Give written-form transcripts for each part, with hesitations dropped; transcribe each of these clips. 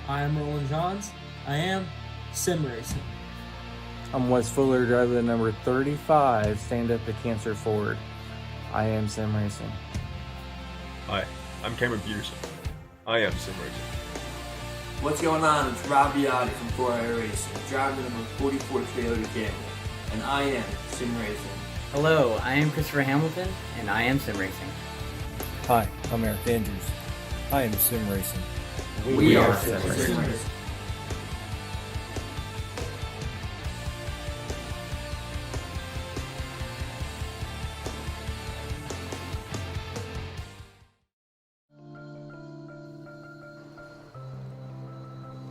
I am Roland Johns. I am sim racing. I'm Wes Fuller, driver of number 35, stand up to Cancer Ford. I am sim racing. Hi, I'm Cameron Peterson. I am sim racing. What's going on? It's Rob Biotti from 4i Racing, driver number 44 Toyota Camry, and I am sim racing. Hello, I am Christopher Hamilton, and I am sim racing. Hi, I'm Eric Andrews. I am sim racing. We are sim racing.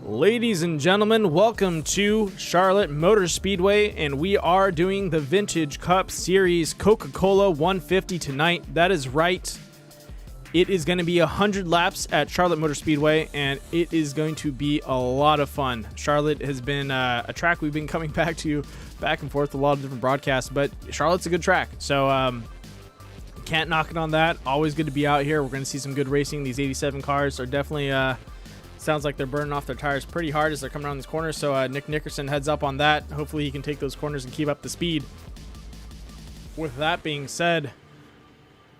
Ladies and gentlemen, welcome to Charlotte Motor Speedway, and we are doing the Vintage Cup Series Coca-Cola 150 tonight. That is right. It is going to be 100 laps at Charlotte Motor Speedway, and it is going to be a lot of fun. Charlotte has been a track we've been coming back to back and forth, a lot of different broadcasts, but Charlotte's a good track, so can't knock it on that. Always good to be out here. We're going to see some good racing. These 87 cars are definitely... sounds like they're burning off their tires pretty hard as they're coming around these corners, so Nick Nickerson heads up on that. Hopefully he can take those corners and keep up the speed. With that being said,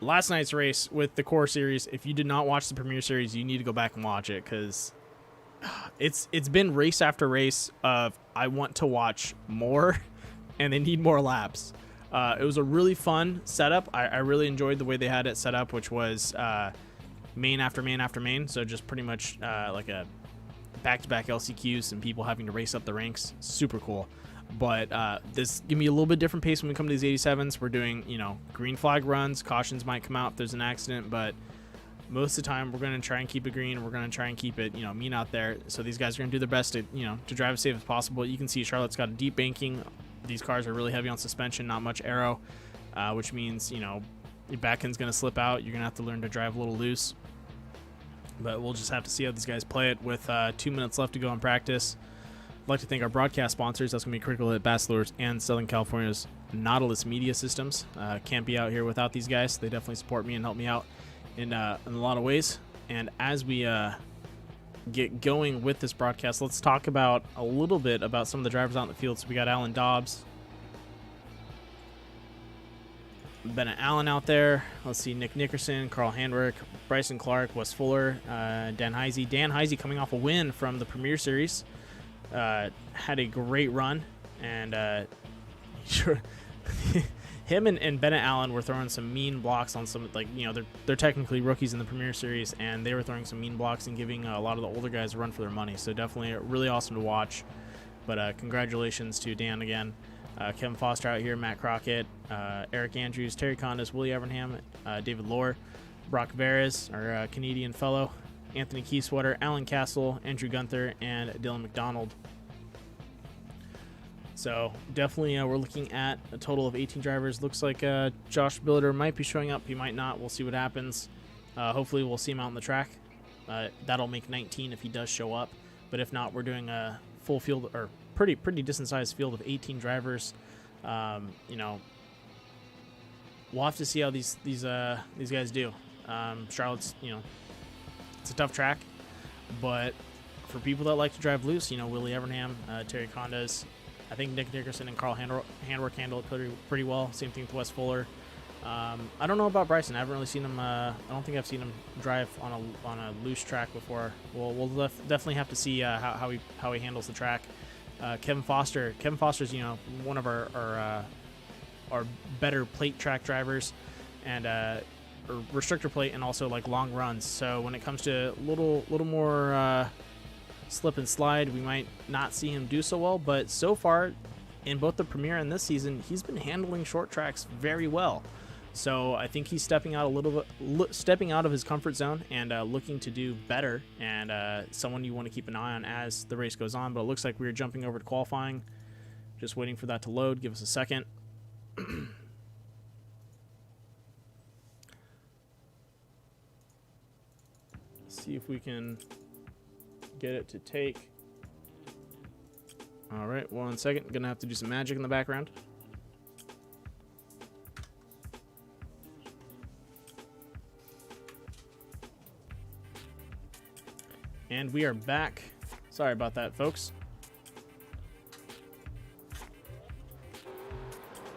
last night's race with the Core Series, if you did not watch the Premier Series, you need to go back and watch it, because it's been race after race of I want to watch more, and they need more laps. It was a really fun setup. I really enjoyed the way they had it set up, which was... main after main after main, so just pretty much like a back-to-back LCQs and people having to race up the ranks. Super cool. But this give me a little bit different pace when we come to these 87s. We're doing, green flag runs. Cautions might come out if there's an accident, but most of the time we're going to try and keep it green. We're going to try and keep it, mean out there. So these guys are going to do their best to, to drive as safe as possible. You can see Charlotte's got a deep banking. These cars are really heavy on suspension, not much aero, which means, your back end's going to slip out. You're going to have to learn to drive a little loose. But we'll just have to see how these guys play it with 2 minutes left to go in practice. I'd like to thank our broadcast sponsors. That's going to be Critical Hit Bachelors and Southern California's Nautilus Media Systems. Can't be out here without these guys. They definitely support me and help me out in a lot of ways. And as we get going with this broadcast, let's talk about a little bit about some of the drivers out in the field. So we got Alan Dobbs, Bennett Allen out there. Let's see, Nick Nickerson, Carl Handwerk, Bryson Clark, Wes Fuller, Dan Heisey. Dan Heisey coming off a win from the Premier Series. Had a great run, and him and Bennett Allen were throwing some mean blocks on some, they're technically rookies in the Premier Series, and they were throwing some mean blocks and giving a lot of the older guys a run for their money. So definitely really awesome to watch. But congratulations to Dan again. Kevin Foster out here, Matt Crockett, Eric Andrews, Terry Condas, Willie Evernham, David Lohr, Brock Veres, our Canadian fellow, Anthony Keysweater, Alan Castle, Andrew Gunther, and Dylan McDonald. So definitely we're looking at a total of 18 drivers. Looks like Josh Billiter might be showing up. He might not. We'll see what happens. Hopefully we'll see him out on the track. That'll make 19 if he does show up. But if not, we're doing a full field, or pretty decent sized field of 18 drivers. We'll have to see how these guys do. Charlotte's, it's a tough track, but for people that like to drive loose, Willie Evernham, Terry Condas, I think Nick Nickerson and Carl Handwerk handle it pretty well. Same thing with Wes Fuller. I don't know about Bryson. I haven't really seen him. I don't think I've seen him drive on a loose track before. We'll definitely have to see how he handles the track. Kevin Foster's one of our better plate track drivers, and or restrictor plate, and also like long runs. So when it comes to little more slip and slide, we might not see him do so well. But so far, in both the Premier and this season, he's been handling short tracks very well. So I think he's stepping out of his comfort zone and looking to do better, and someone you want to keep an eye on as the race goes on. But it looks like we're jumping over to qualifying. Just waiting for that to load. Give us a second. See if we can get it to take. All right, 1 second. Gonna have to do some magic in the background. And we are back Sorry about that, folks.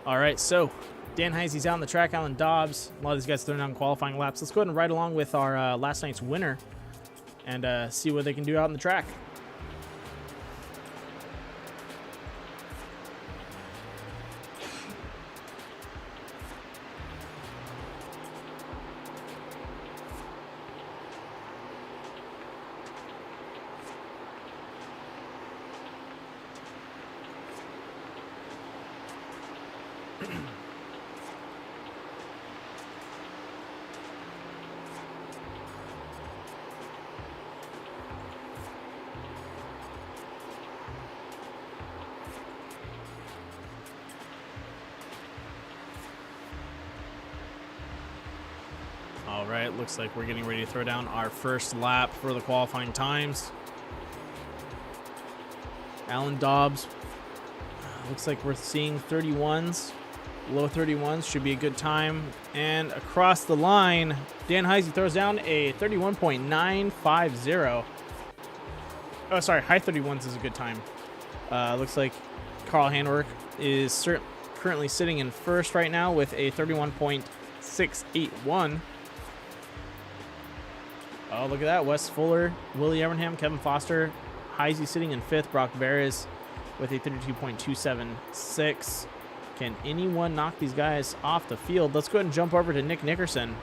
All right, so Dan Heisey's out on the track. Alan Dobbs. A lot of these guys throwing down qualifying laps. Let's go ahead and ride along with our last night's winner and see what they can do out on the track. All right, looks like we're getting ready to throw down our first lap for the qualifying times. Alan Dobbs, looks like we're seeing 31s, low 31s, should be a good time. And across the line, Dan Heisey throws down a 31.950. Oh, sorry, high 31s is a good time. Looks like Carl Handwerk is currently sitting in first right now with a 31.681. Oh, look at that. Wes Fuller, Willie Evernham, Kevin Foster. Heisey sitting in fifth. Brock Veras with a 32.276. Can anyone knock these guys off the field? Let's go ahead and jump over to Nick Nickerson.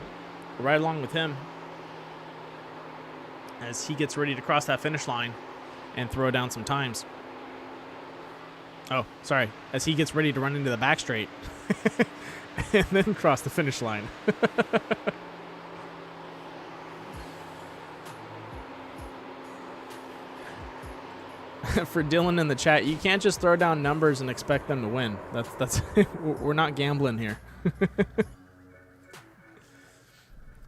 Right along with him as he gets ready to cross that finish line and throw down some times. Oh, sorry. As he gets ready to run into the back straight and then cross the finish line. For Dylan in the chat, you can't just throw down numbers and expect them to win. That's we're not gambling here.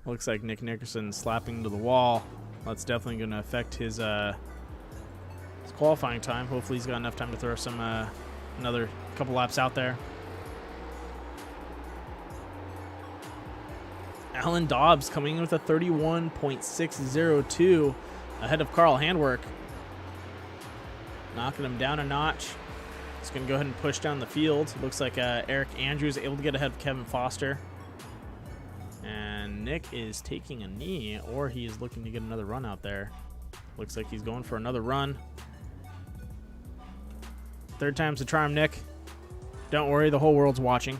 Looks like Nick Nickerson slapping to the wall. That's definitely going to affect his qualifying time. Hopefully he's got enough time to throw some another couple laps out there. Alan Dobbs coming in with a 31.602 ahead of Carl Handwerk. Knocking him down a notch. He's going to go ahead and push down the field. Looks like Eric Andrews able to get ahead of Kevin Foster. And Nick is taking a knee, or he is looking to get another run out there. Looks like he's going for another run. Third time's the charm, Nick. Don't worry, the whole world's watching.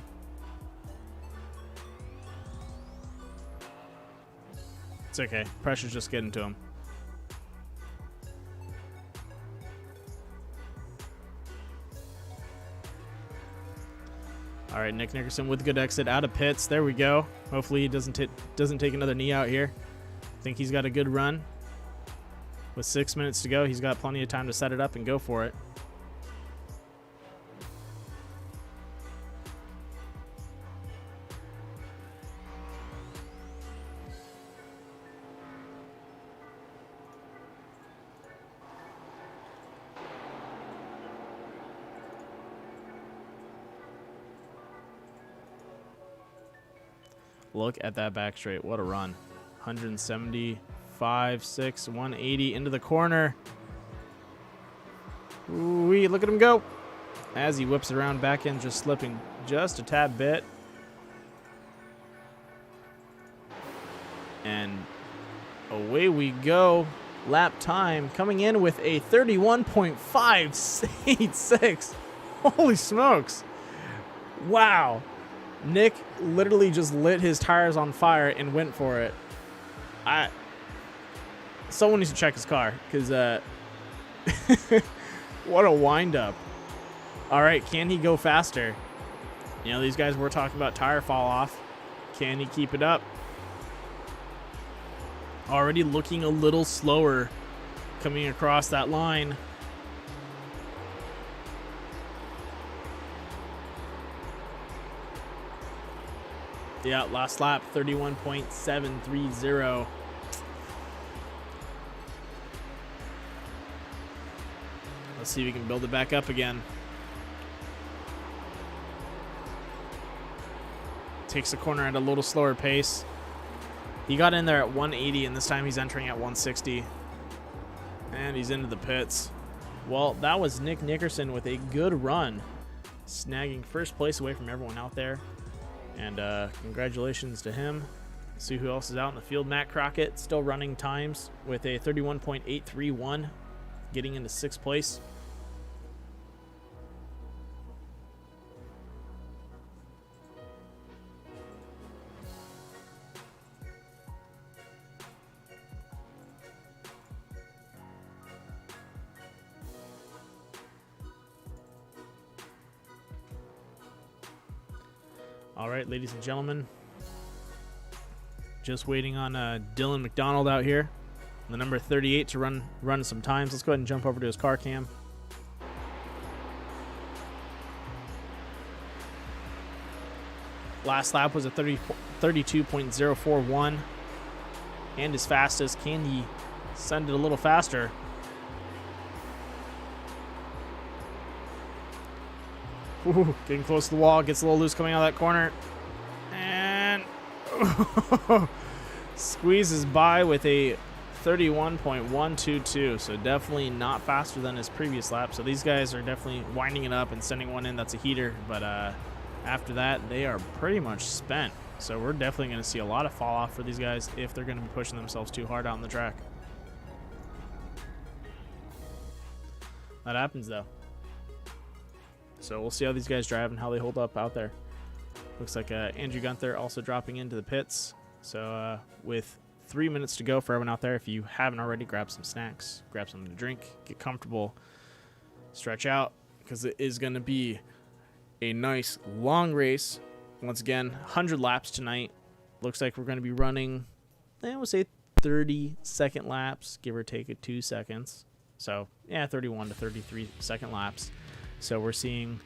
It's okay. Pressure's just getting to him. All right, Nick Nickerson with a good exit out of pits. There we go. Hopefully he doesn't take another knee out here. I think he's got a good run. With 6 minutes to go, he's got plenty of time to set it up and go for it. Look at that back straight. What a run. 175, 6, 180 into the corner. Ooh, look at him go. As he whips around back in, just slipping just a tad bit. And away we go. Lap time coming in with a 31.586. Holy smokes. Wow. Nick literally just lit his tires on fire and went for it. Someone needs to check his car, because what a wind-up. All right, can he go faster? You know, these guys were talking about tire fall off. Can he keep it up? Already looking a little slower coming across that line. Yeah, last lap, 31.730. Let's see if we can build it back up again. Takes the corner at a little slower pace. He got in there at 180, and this time he's entering at 160. And he's into the pits. Well, that was Nick Nickerson with a good run, snagging first place away from everyone out there. And congratulations to him. See who else is out in the field. Matt Crockett still running times with a 31.831, getting into 6th place. All right, ladies and gentlemen, just waiting on Dylan McDonald out here, the number 38, to run some times. Let's go ahead and jump over to his car cam. Last lap was a 32.041, and his fastest. Can he send it a little faster? Ooh, getting close to the wall, gets a little loose coming out of that corner, and squeezes by with a 31.122, so definitely not faster than his previous lap. So these guys are definitely winding it up and sending one in that's a heater, but after that they are pretty much spent. So we're definitely going to see a lot of fall off for these guys if they're going to be pushing themselves too hard out on the track. That happens though. So we'll see how these guys drive and how they hold up out there. Looks like Andrew Gunther also dropping into the pits. So with 3 minutes to go for everyone out there, if you haven't already, grab some snacks, grab something to drink, get comfortable, stretch out, because it is going to be a nice long race. Once again, 100 laps tonight. Looks like we're going to be running, we'll say 30-second laps, give or take 2 seconds. So yeah, 31 to 33 second laps. So we're seeing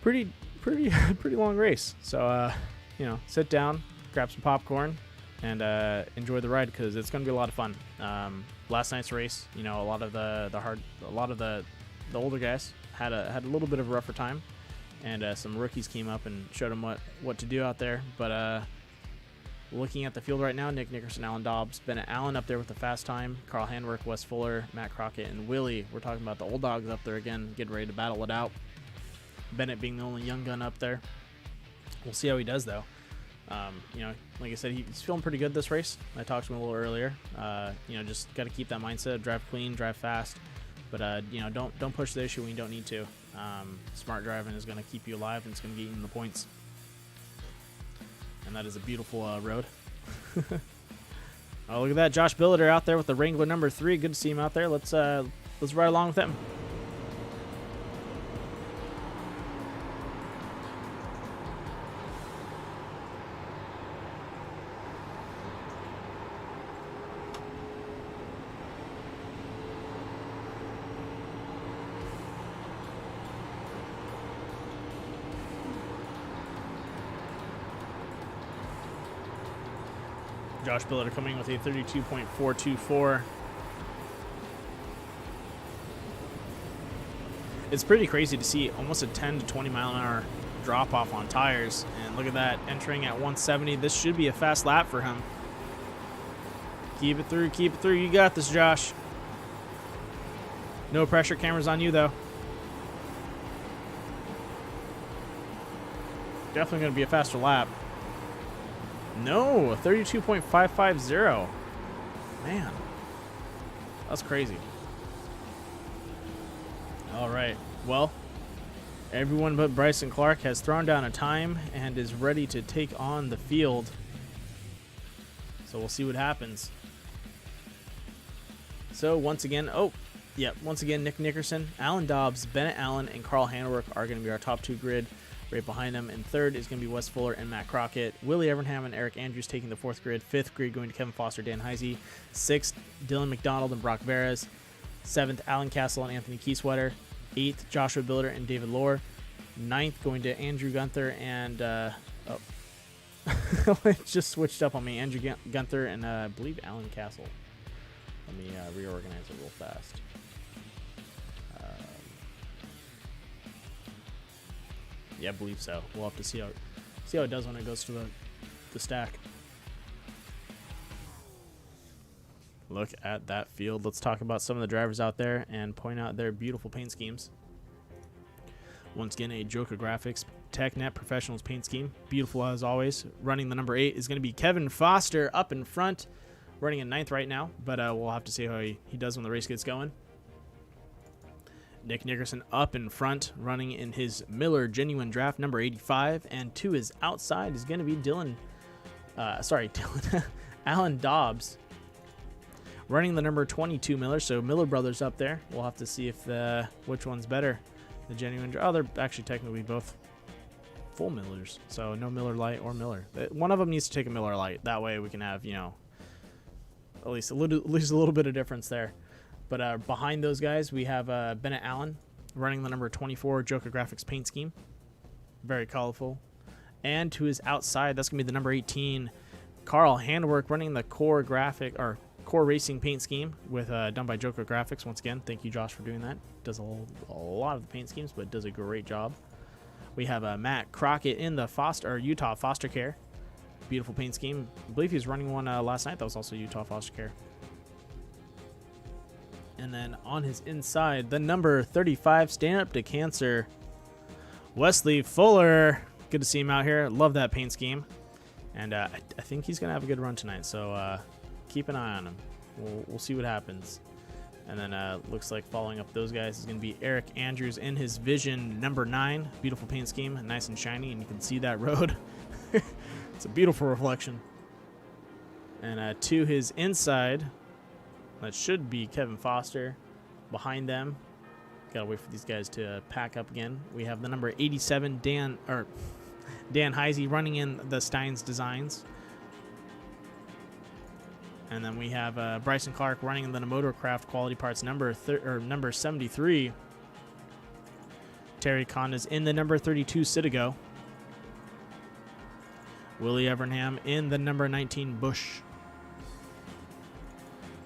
pretty long race. So sit down, grab some popcorn, and enjoy the ride, because it's going to be a lot of fun. Last night's race, a lot of the older guys had a little bit of a rougher time, and some rookies came up and showed them what to do out there. But looking at the field right now, Nick Nickerson, Alan Dobbs, Bennett Allen up there with the fast time, Carl Handwerk, Wes Fuller, Matt Crockett, and Willie. We're talking about the old dogs up there again, getting ready to battle it out. Bennett being the only young gun up there. We'll see how he does though. Like I said, he's feeling pretty good this race. I talked to him a little earlier. Just got to keep that mindset, drive clean, drive fast, but don't push the issue when you don't need to. Smart driving is going to keep you alive, and it's going to get you in the points. And that is a beautiful road. Oh, look at that, Josh Billiter out there with the Wrangler number 3. Good to see him out there. Let's ride along with him. Josh Billiter coming with a 32.424. It's pretty crazy to see almost a 10 to 20 mile an hour drop off on tires. And look at that, entering at 170. This should be a fast lap for him. Keep it through, keep it through. You got this, Josh. No pressure, cameras on you though. Definitely going to be a faster lap. No, 32.550. Man, that's crazy. All right, well, everyone but Bryson Clark has thrown down a time and is ready to take on the field. So we'll see what happens. So once again, Nick Nickerson, Alan Dobbs, Bennett Allen, and Carl Handwerk are going to be our top 2 grid. Right behind them, and third is going to be Wes Fuller and Matt Crockett. Willie Evernham and Eric Andrews taking the 4th grid. 5th grid going to Kevin Foster, Dan Heisey. 6th, Dylan McDonald and Brock Veras. 7th, Alan Castle and Anthony Kieswetter. 8th, Joshua Billiter and David Lohr. 9th going to Andrew Gunther and it just switched up on me. Andrew Gunther and I believe Alan Castle. Let me reorganize it real fast. Yeah, I believe so. We'll have to see how it does when it goes to the stack. Look at that field. Let's talk about some of the drivers out there and point out their beautiful paint schemes. Once again, a Joker Graphics TechNet Professionals paint scheme. Beautiful as always. Running the number 8 is going to be Kevin Foster up in front. Running in 9th right now, but we'll have to see how he does when the race gets going. Nick Nickerson up in front, running in his Miller Genuine Draft number 85. And to his outside is going to be Alan Dobbs. Running the number 22 Miller, so Miller Brothers up there. We'll have to see if which one's better. The Genuine, oh, they're actually technically both full Millers, so no Miller Lite or Miller. One of them needs to take a Miller Lite. That way we can have, you know, at least a little bit of difference there. But behind those guys, we have Bennett Allen running the number 24 Joker Graphics paint scheme. Very colorful. And to his outside, that's going to be the number 18 Carl Handwerk running the Core Racing paint scheme with done by Joker Graphics. Once again, thank you, Josh, for doing that. Does a lot of the paint schemes, but does a great job. We have Matt Crockett in the Utah Foster Care. Beautiful paint scheme. I believe he was running one last night. That was also Utah Foster Care. And then on his inside, the number 35 Stand Up to Cancer, Wesley Fuller. Good to see him out here. Love that paint scheme. And I think he's going to have a good run tonight. So keep an eye on him. We'll see what happens. And then looks like following up those guys is going to be Eric Andrews in his Vision number 9. Beautiful paint scheme. Nice and shiny. And you can see that road. It's a beautiful reflection. And to his inside, that should be Kevin Foster. Behind them, gotta wait for these guys to pack up again. We have the number 87 Dan Heisey running in the Steins Designs. And then we have Bryson Clark running in the Motorcraft Quality Parts number 73. Terry Conda's in the number 32 Citigo. Willie Evernham in the number 19 Bush.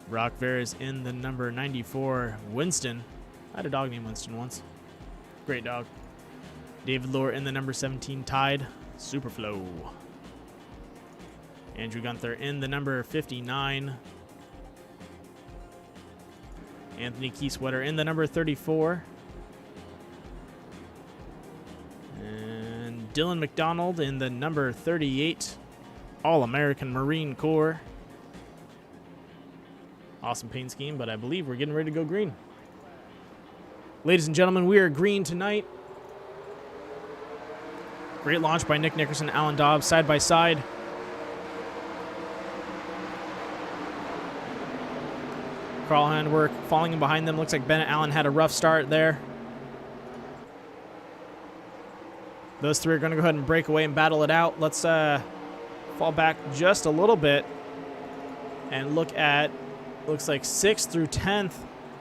Rock Vera's in the number 94 Winston. I had a dog named Winston once. Great dog. David Lohr in the number 17 Tide Superflow. Andrew Gunther in the number 59. Anthony Kieswetter in the number 34. And Dylan McDonald in the number 38. All-American Marine Corps. Awesome paint scheme, but I believe we're getting ready to go green. Ladies and gentlemen, we are green tonight. Great launch by Nick Nickerson, Alan Dobbs, side by side. Carl Handwerk falling in behind them. Looks like Bennett Allen had a rough start there. Those three are going to go ahead and break away and battle it out. Let's fall back just a little bit and look at, looks like 6th through 10th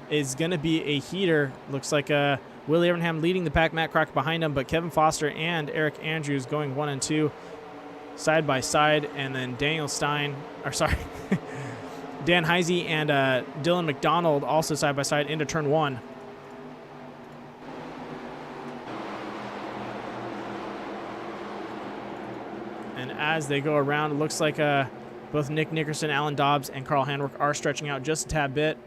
is going to be a heater. Looks like Willie Evernham leading the pack, Matt Crock behind him, but Kevin Foster and Eric Andrews going 1 and 2 side by side, and then Dan Heisey and Dylan McDonald also side by side into turn 1. And as they go around, it looks like both Nick Nickerson, Alan Dobbs, and Carl Handwerk are stretching out just a tad bit.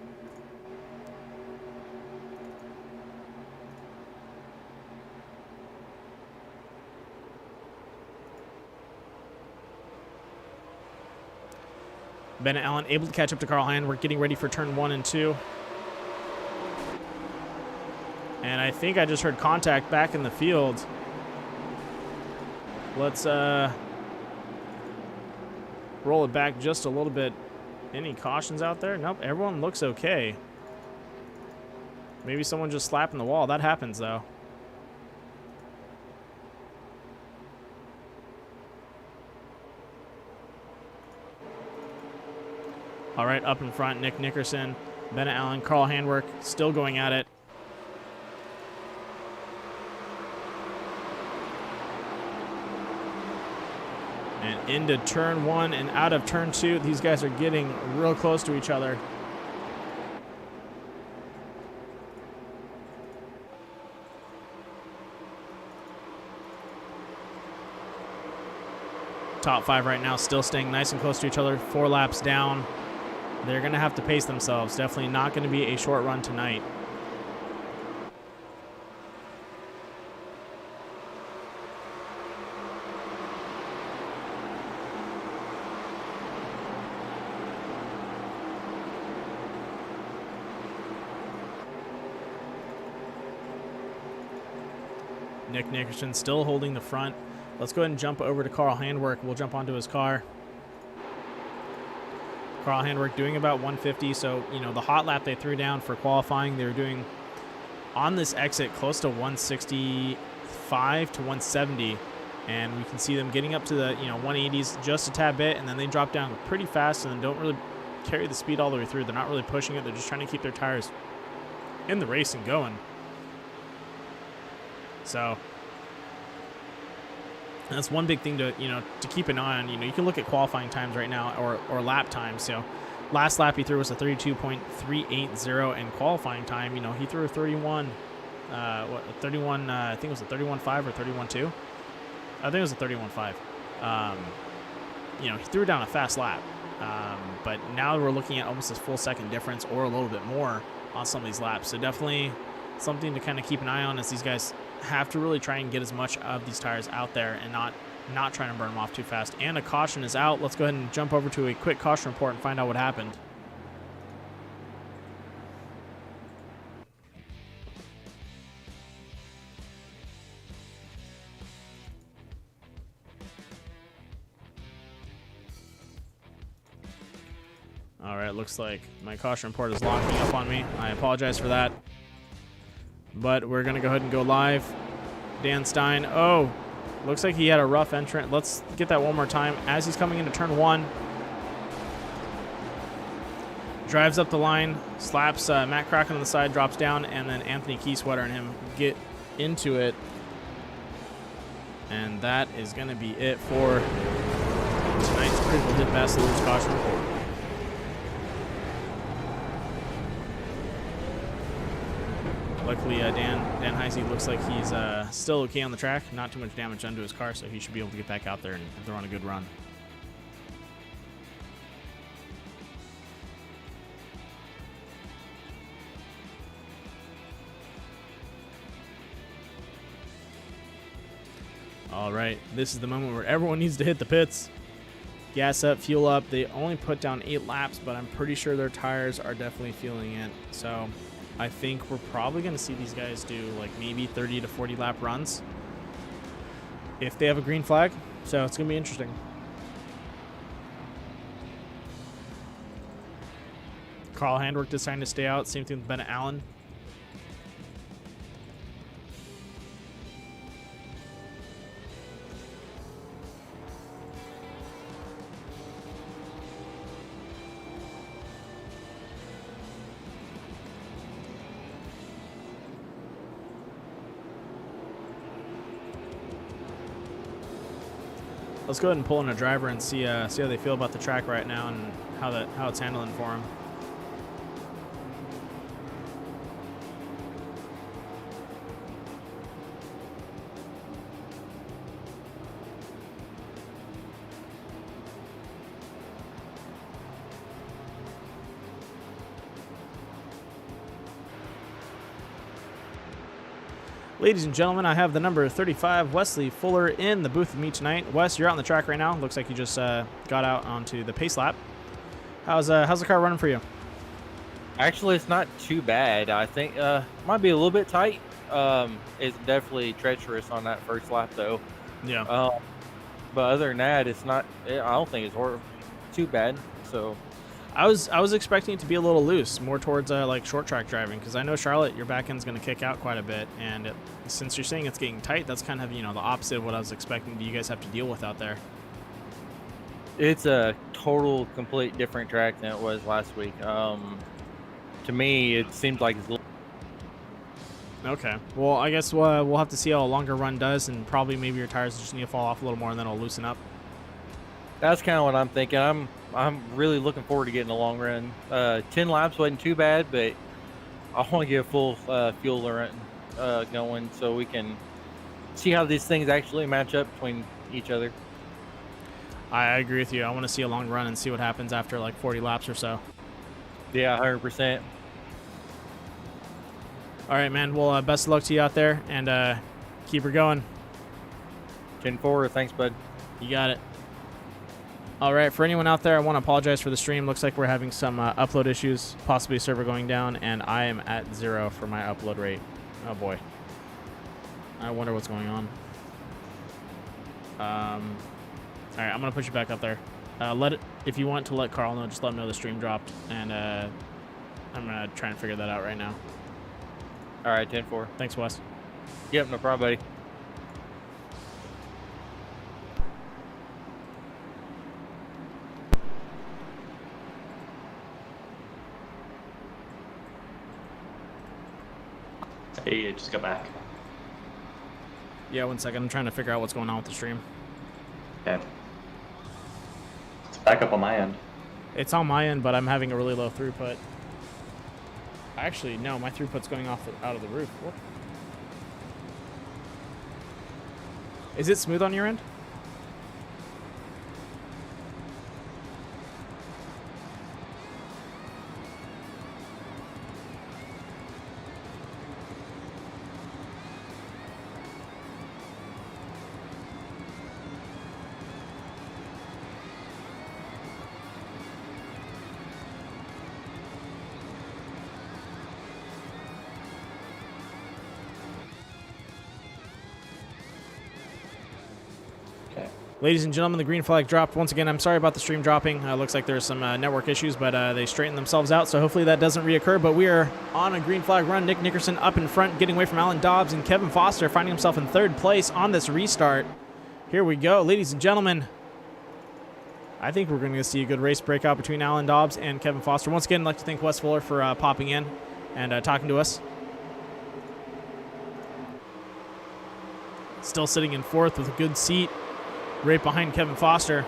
Bennett Allen able to catch up to Carl Handwerk, getting ready for turn 1 and 2. And I think I just heard contact back in the field. Let's roll it back just a little bit. Any cautions out there? Nope, everyone looks okay. Maybe someone just slapping the wall. That happens, though. All right, up in front, Nick Nickerson, Bennett Allen, Carl Handwerk still going at it. And into turn 1 and out of turn 2. These guys are getting real close to each other. Top 5 right now, still staying nice and close to each other. 4 laps down. they're going to have to pace themselves. Definitely not going to be a short run tonight. Nick Nickerson still holding the front. Let's go ahead and jump over to Carl Handwerk. We'll jump onto his car. Carl Handwerk doing about 150. So, you know, the hot lap they threw down for qualifying, they were doing on this exit close to 165 to 170. And we can see them getting up to the, 180s just a tad bit. And then they drop down pretty fast and then don't really carry the speed all the way through. They're not really pushing it. They're just trying to keep their tires in the race and going. So that's one big thing to keep an eye on. You can look at qualifying times right now or lap times. So last lap he threw was a 32.380, and qualifying time, he threw a 31. 31. I think it was a 31.5 or 31.2. I think it was a 31.5. He threw down a fast lap. But now we're looking at almost a full second difference or a little bit more on some of these laps. So definitely something to kind of keep an eye on as these guys have to really try and get as much of these tires out there and not trying to burn them off too fast. And a caution is out. Let's go ahead and jump over to a quick caution report and find out what happened. All right, looks like my caution report is locking up on me. I apologize for that. But we're going to go ahead and go live. Dan Stein. Oh, looks like he had a rough entrant. Let's get that one more time. As he's coming into turn 1. Drives up the line. Slaps Matt Kraken on the side. Drops down. And then Anthony Keysweater and him get into it. And that is going to be it for tonight's Critical Hit Fast Lose Caution Report. Luckily, Dan Heisey looks like he's still okay on the track. Not too much damage done to his car, so he should be able to get back out there and throw on a good run. All right, this is the moment where everyone needs to hit the pits. Gas up, fuel up. They only put down 8 laps, but I'm pretty sure their tires are definitely feeling it. So I think we're probably going to see these guys do like maybe 30 to 40 lap runs if they have a green flag. So it's going to be interesting. Carl Handwerk deciding to stay out. Same thing with Bennett Allen. Let's go ahead and pull in a driver and see how they feel about the track right now and how it's handling for them. Ladies and gentlemen, I have the number 35, Wesley Fuller, in the booth with me tonight. Wes, you're out on the track right now. Looks like you just got out onto the pace lap. How's the car running for you? Actually, it's not too bad. I think might be a little bit tight. It's definitely treacherous on that first lap, though. Yeah. But other than that, it's not. I don't think it's too bad. So. I was expecting it to be a little loose, more towards like short track driving, because I know Charlotte, your back end's going to kick out quite a bit, and since you're saying it's getting tight, that's kind of the opposite of what I was expecting. Do you guys have to deal with out there? It's a total, complete different track than it was last week. To me, it seems like it's a little. Okay. Well, I guess we'll have to see how a longer run does, and probably maybe your tires just need to fall off a little more, and then it'll loosen up. That's kind of what I'm thinking. I'm really looking forward to getting a long run. 10 laps wasn't too bad, but I want to get a full fuel run going so we can see how these things actually match up between each other. I agree with you. I want to see a long run and see what happens after like 40 laps or so. Yeah, 100%. All right, man. Well, best of luck to you out there, and keep her going. 10-4. Thanks, bud. You got it. All right, for anyone out there, I want to apologize for the stream. Looks like we're having some upload issues, possibly a server going down, and I am at 0 for my upload rate. Oh, boy. I wonder what's going on. All right, I'm going to push you back up there. If you want to let Carl know, just let him know the stream dropped, and I'm going to try and figure that out right now. All right, 10-4. Thanks, Wes. Yep, no problem, buddy. Hey, I just got back. Yeah, 1 second. I'm trying to figure out what's going on with the stream. Okay. It's back up on my end. It's on my end, but I'm having a really low throughput. Actually, no, my throughput's going off out of the roof. What? Is it smooth on your end? Ladies and gentlemen, the green flag dropped. Once again, I'm sorry about the stream dropping. Looks like there's some network issues, but they straightened themselves out, so hopefully that doesn't reoccur. But we are on a green flag run. Nick Nickerson up in front, getting away from Alan Dobbs, and Kevin Foster finding himself in third place on this restart. Here we go, ladies and gentlemen. I think we're going to see a good race breakout between Alan Dobbs and Kevin Foster. Once again, I'd like to thank Wes Fuller for popping in and talking to us. Still sitting in fourth with a good seat, right behind Kevin Foster.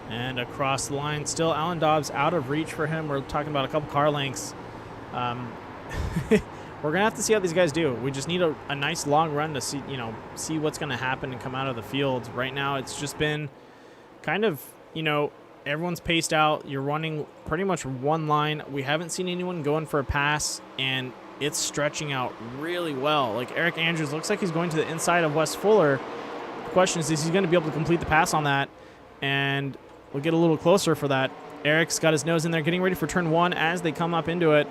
And across the line, still Alan Dobbs out of reach for him. We're talking about a couple car lengths. We're gonna have to see how these guys do. We just need a nice long run to see what's gonna happen and come out of the field. Right now, it's just been kind of, everyone's paced out. You're running pretty much one line. We haven't seen anyone going for a pass, and it's stretching out really well. Like Eric Andrews looks like he's going to the inside of Wes Fuller. The question is he going to be able to complete the pass on that? And we'll get a little closer for that. Eric's got his nose in there, getting ready for turn one as they come up into it.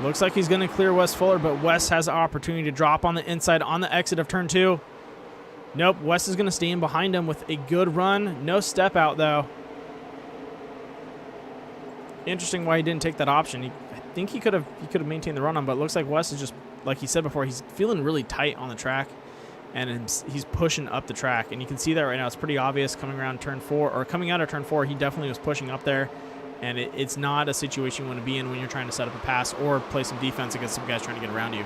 Looks like he's going to clear Wes Fuller, but Wes has the opportunity to drop on the inside on the exit of turn two. Nope, Wes is going to stay in behind him with a good run. No step out, though. Interesting why he didn't take that option. I think he could have maintained the run on, but it looks like Wes is just, like he said before, he's feeling really tight on the track, and he's pushing up the track. And you can see that right now. It's pretty obvious coming around turn four, or coming out of turn four, he definitely was pushing up there. And it's not a situation you want to be in when you're trying to set up a pass or play some defense against some guys trying to get around you.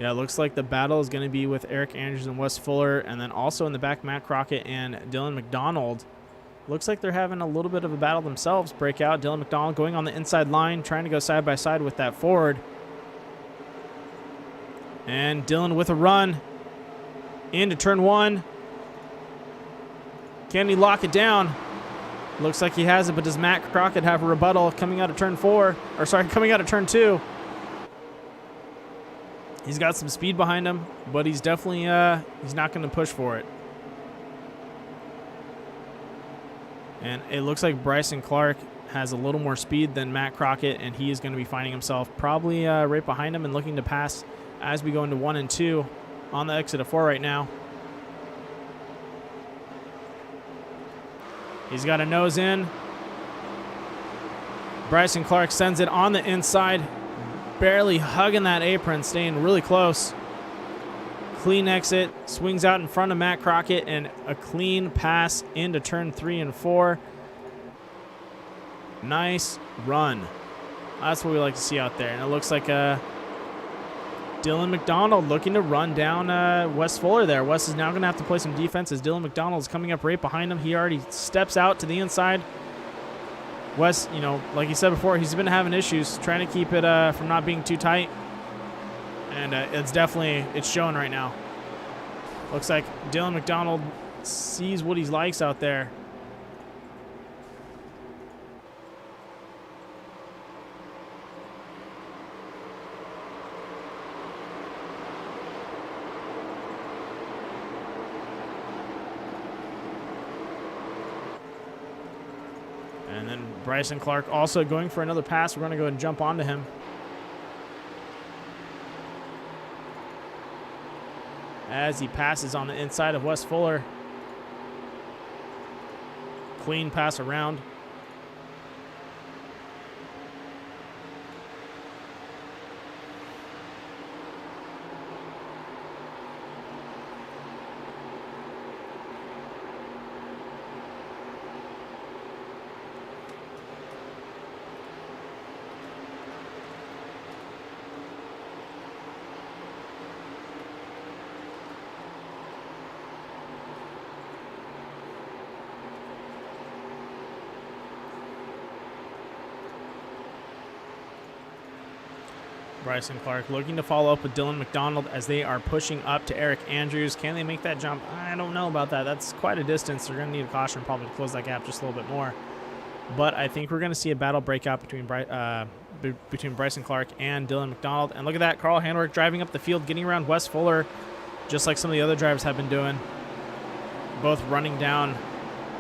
Yeah, it looks like the battle is going to be with Eric Andrews and Wes Fuller, and then also in the back, Matt Crockett and Dylan McDonald. Looks like they're having a little bit of a battle themselves break out. Dylan McDonald going on the inside line, trying to go side by side with that Ford. And Dylan with a run into turn one. Can he lock it down? Looks like he has it, but does Matt Crockett have a rebuttal coming out of turn four? Or sorry, coming out of turn two. He's got some speed behind him, but he's definitely he's not going to push for it. And it looks like Bryson Clark has a little more speed than Matt Crockett, and he is going to be finding himself probably right behind him and looking to pass as we go into 1 and 2 on the exit of 4 right now. He's got a nose in. Bryson Clark sends it on the inside. Barely hugging that apron, staying really close. Clean exit, swings out in front of Matt Crockett, and a clean pass into turn 3 and 4. Nice run. That's what we like to see out there. And it looks like Dylan McDonald looking to run down Wes Fuller there. Wes is now going to have to play some defense as Dylan McDonald is coming up right behind him. He already steps out to the inside. Wes, you know, like he said before, he's been having issues trying to keep it from not being too tight. And it's showing right now. Looks like Dylan McDonald sees what he likes out there. And then Bryson Clark also going for another pass. We're going to go ahead and jump onto him. As he passes on the inside of Wes Fuller. Clean pass around. Bryson Clark looking to follow up with Dylan McDonald as they are pushing up to Eric Andrews. Can they make that jump? I don't know about that. That's quite a distance. They're going to need a caution probably to close that gap just a little bit more. But I think we're going to see a battle break out between Bryson Clark and Dylan McDonald. And look at that. Carl Handwerk driving up the field, getting around Wes Fuller, just like some of the other drivers have been doing. Both running down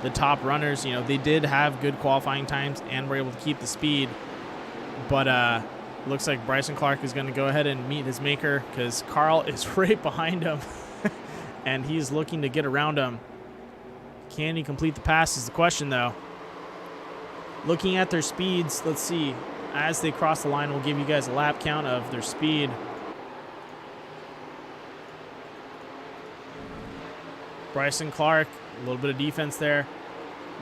the top runners. You know, they did have good qualifying times and were able to keep the speed. But looks like Bryson Clark is going to go ahead and meet his maker because Carl is right behind him and he's looking to get around him. Can he complete the pass is the question, though. Looking at their speeds, let's see. As they cross the line, we'll give you guys a lap count of their speed. Bryson Clark, a little bit of defense there.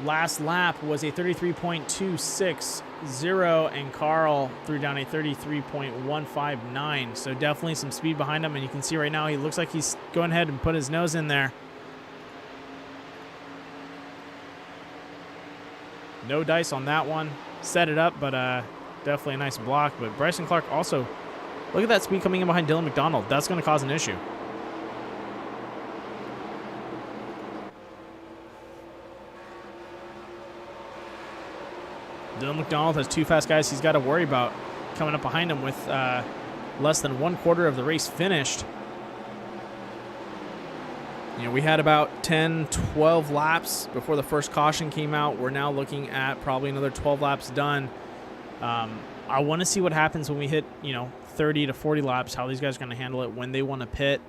Last lap was a 33.260, and Carl threw down a 33.159. So definitely some speed behind him, and you can see right now he looks like he's going ahead and put his nose in there. No dice on that one. Set it up, but definitely a nice block. But Bryson Clark also, look at that speed coming in behind Dylan McDonald. That's going to cause an issue. Dylan McDonald has two fast guys he's got to worry about coming up behind him with less than 1/4 of the race finished. You know, we had about 10, 12 laps before the first caution came out. We're now looking at probably another 12 laps done. I want to see what happens when we hit, 30 to 40 laps, how these guys are going to handle it when they want to pit.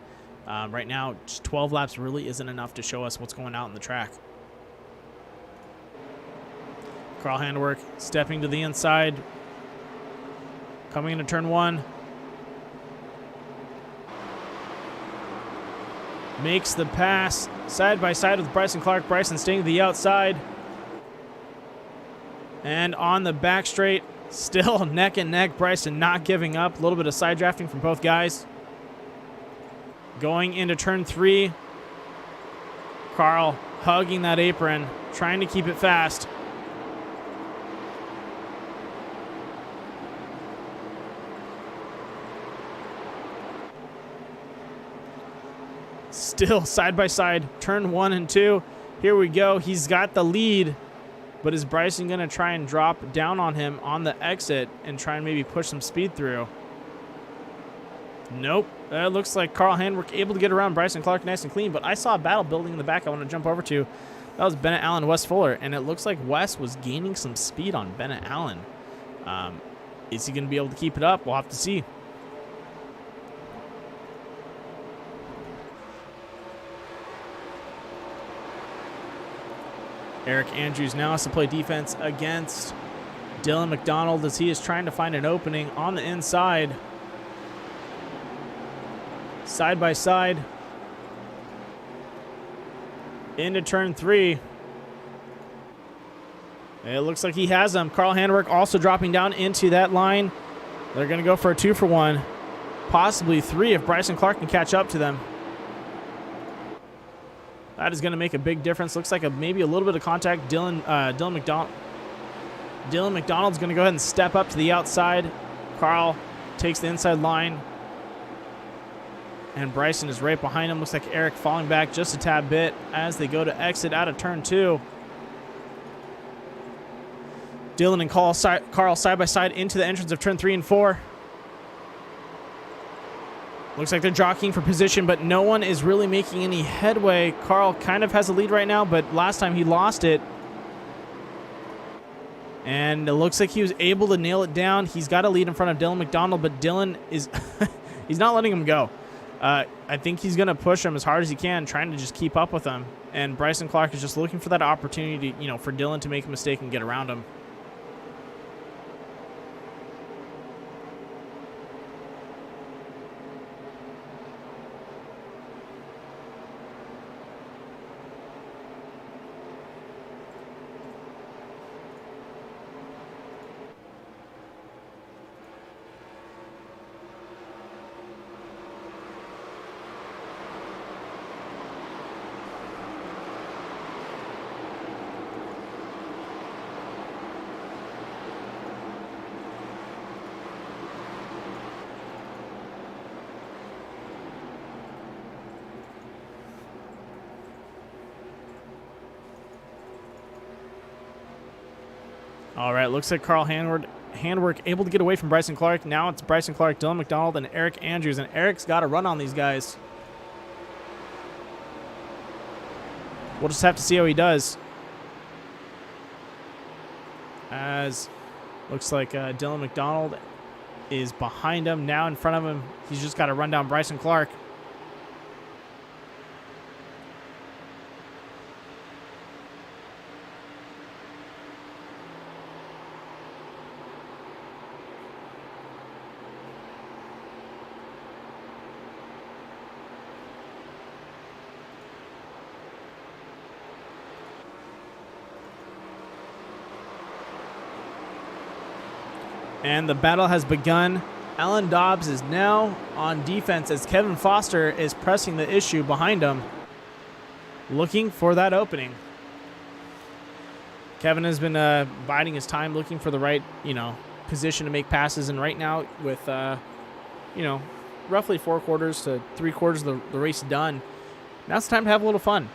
Right now, just 12 laps really isn't enough to show us what's going out on the track. Carl Handwerk stepping to the inside, coming into turn 1. Makes the pass side by side with Bryson Clark. Bryson staying to the outside. And on the back straight, still neck and neck. Bryson not giving up. A little bit of side drafting from both guys. Going into turn 3. Carl hugging that apron, trying to keep it fast. Still side by side, turn 1 and 2. Here we go. He's got the lead, but is Bryson going to try and drop down on him on the exit and try and maybe push some speed through? Nope. It looks like Carl Handwerk able to get around Bryson Clark nice and clean, but I saw a battle building in the back I want to jump over to. That was Bennett Allen, Wes Fuller, and it looks like Wes was gaining some speed on Bennett Allen. Is he going to be able to keep it up? We'll have to see. Eric Andrews now has to play defense against Dylan McDonald as he is trying to find an opening on the inside. Side by side. Into turn 3. It looks like he has them. Carl Handwerk also dropping down into that line. They're going to go for a 2-for-1. Possibly 3 if Bryson Clark can catch up to them. That is going to make a big difference. Looks like maybe a little bit of contact. Dylan McDonald's going to go ahead and step up to the outside. Carl takes the inside line. And Bryson is right behind him. Looks like Eric falling back just a tad bit as they go to exit out of turn 2. Dylan and Carl side by side into the entrance of turn 3 and 4. Looks like they're jockeying for position, but no one is really making any headway. Carl kind of has a lead right now, but last time he lost it. And it looks like he was able to nail it down. He's got a lead in front of Dylan McDonald, but Dylan is he's not letting him go. I think he's going to push him as hard as he can, trying to just keep up with him. And Bryson Clark is just looking for that opportunity, for Dylan to make a mistake and get around him. All right, looks like Carl Handwerk able to get away from Bryson Clark. Now it's Bryson Clark, Dylan McDonald, and Eric Andrews. And Eric's got to run on these guys. We'll just have to see how he does. As looks like Dylan McDonald is behind him. Now in front of him, he's just got to run down Bryson Clark. And the battle has begun. Alan Dobbs is now on defense as Kevin Foster is pressing the issue behind him, looking for that opening. Kevin has been biding his time, looking for the right, position to make passes. And right now, with, roughly 4 quarters to 3 quarters of the race done, now it's time to have a little fun.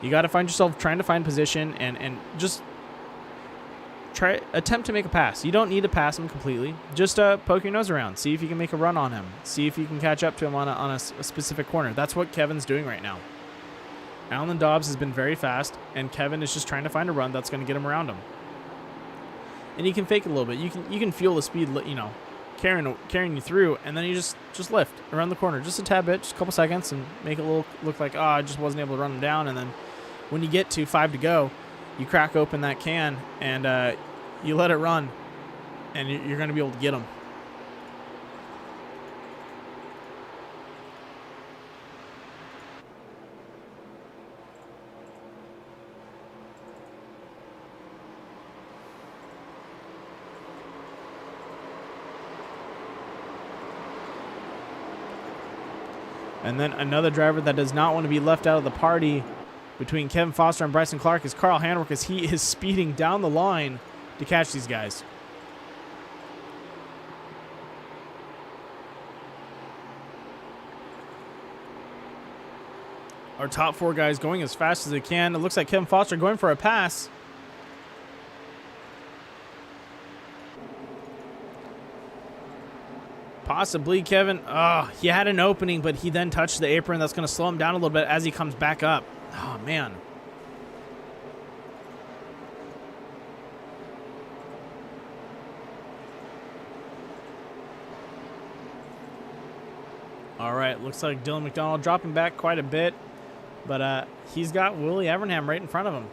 You got to find yourself trying to find position and just attempt to make a pass. You don't need to pass him completely. Just poke your nose around. See if you can make a run on him. See if you can catch up to him on a specific corner. That's what Kevin's doing right now. Alan Dobbs has been very fast, and Kevin is just trying to find a run that's going to get him around him. And you can fake it a little bit. You can feel the speed, carrying you through, and then you just lift around the corner just a tad bit, just a couple seconds, and make it look like, I just wasn't able to run him down. And then when you get to 5 to go, you crack open that can and you let it run, and you're going to be able to get him. And then another driver that does not want to be left out of the party between Kevin Foster and Bryson Clark is Carl Handwerk, as he is speeding down the line to catch these guys. Our top 4 guys going as fast as they can. It looks like Kevin Foster going for a pass. Possibly Kevin. Oh, he had an opening, but he then touched the apron. That's going to slow him down a little bit as he comes back up. Oh, man. All right, looks like Dylan McDonald dropping back quite a bit, but he's got Willie Evernham right in front of him.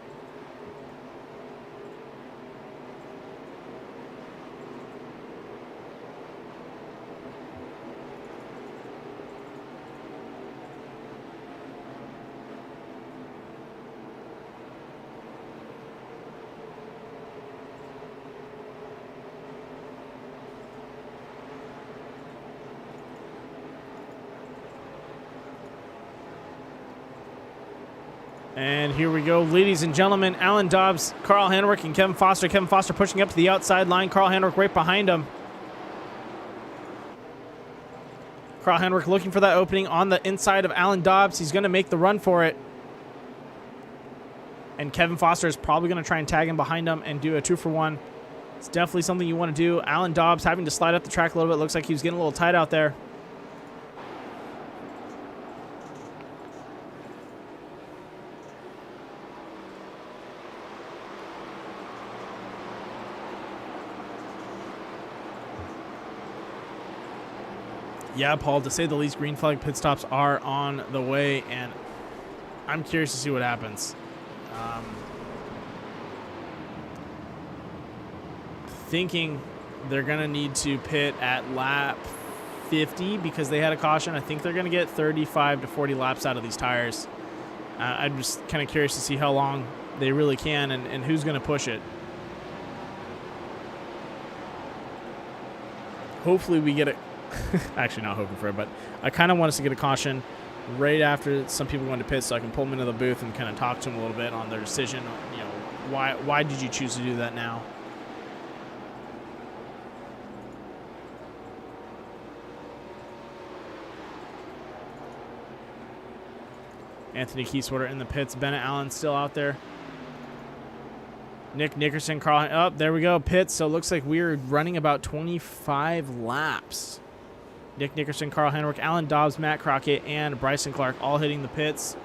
And here we go, ladies and gentlemen. Alan Dobbs, Carl Handwerk, and Kevin Foster. Kevin Foster pushing up to the outside line. Carl Handwerk right behind him. Carl Handwerk looking for that opening on the inside of Alan Dobbs. He's going to make the run for it. And Kevin Foster is probably going to try and tag him behind him and do a 2-for-1. It's definitely something you want to do. Alan Dobbs having to slide up the track a little bit. Looks like he was getting a little tight out there. Yeah, Paul, to say the least, green flag pit stops are on the way, and I'm curious to see what happens. Thinking they're going to need to pit at lap 50 because they had a caution. I think they're going to get 35 to 40 laps out of these tires. I'm just kind of curious to see how long they really can and who's going to push it. Hopefully we get it. Actually, not hoping for it, but I kind of want us to get a caution right after some people go into pit so I can pull them into the booth and kind of talk to them a little bit on their decision. You know, why did you choose to do that now? Anthony Kieswerder in the pits. Bennett Allen still out there. Nick Nickerson, Carl. Oh, there we go. Pits. So it looks like we're running about 25 laps. Nick Nickerson, Carl Handwerk, Alan Dobbs, Matt Crockett, and Bryson Clark all hitting the pits.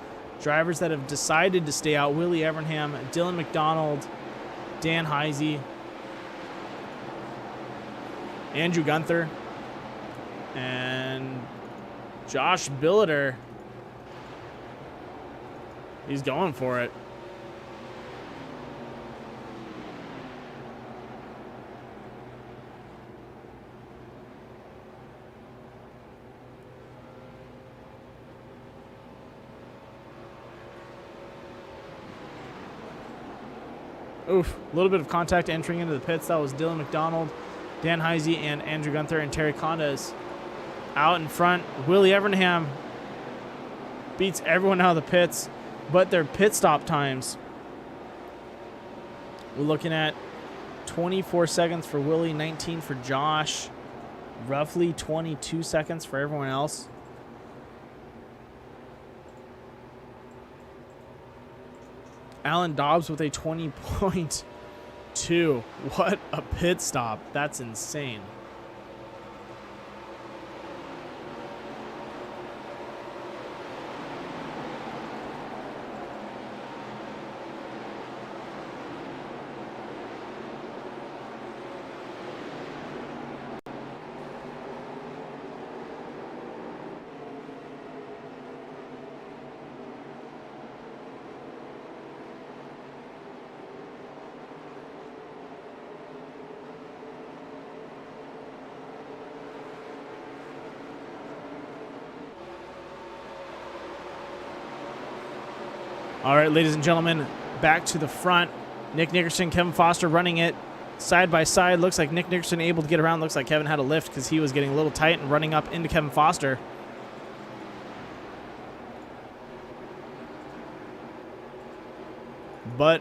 Drivers that have decided to stay out: Willie Evernham, Dylan McDonald, Dan Heisey, Andrew Gunther, and Josh Billiter. He's going for it. Oof, a little bit of contact entering into the pits. That was Dylan McDonald, Dan Heisey, and Andrew Gunther, and Terry Condas out in front. Willie Evernham beats everyone out of the pits, but their pit stop times, we're looking at 24 seconds for Willie, 19 for Josh, roughly 22 seconds for everyone else. Alan Dobbs with a 20.2. What a pit stop. That's insane. All right, ladies and gentlemen, back to the front. Nick Nickerson, Kevin Foster running it side by side. Looks like Nick Nickerson able to get around. Looks like Kevin had a lift because he was getting a little tight and running up into Kevin Foster. But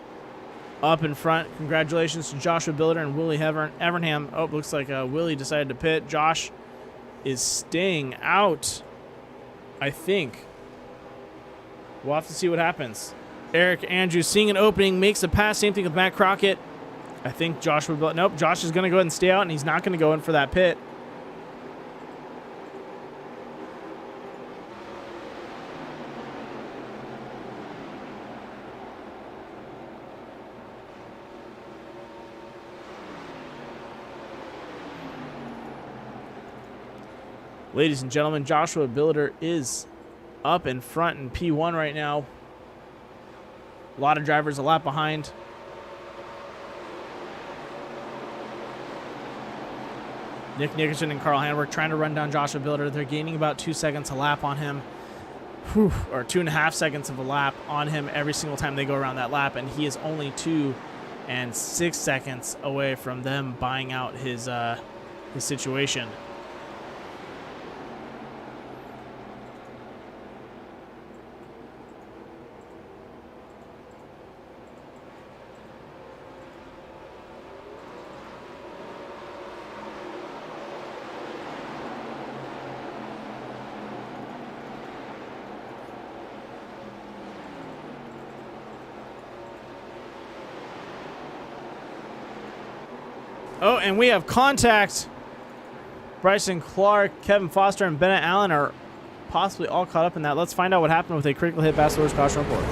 up in front, congratulations to Joshua Billiter and Willie Evernham. Oh, looks like Willie decided to pit. Josh is staying out, I think. We'll have to see what happens. Eric Andrews seeing an opening, makes a pass. Same thing with Matt Crockett. I think Josh would. Nope, Josh is going to go ahead and stay out, and he's not going to go in for that pit. Ladies and gentlemen, Joshua Builder is up in front in P1 right now. A lot of drivers a lap behind. Nick Nickerson and Carl Handwerk trying to run down Joshua Builder. They're gaining about 2 seconds a lap on him. Whew, or 2.5 seconds of a lap on him every single time they go around that lap, and he is only 2 and 6 seconds away from them buying out his situation. Oh, and we have contact. Bryson Clark, Kevin Foster, and Bennett Allen are possibly all caught up in that. Let's find out what happened with a critical hit Bachelor's caution report.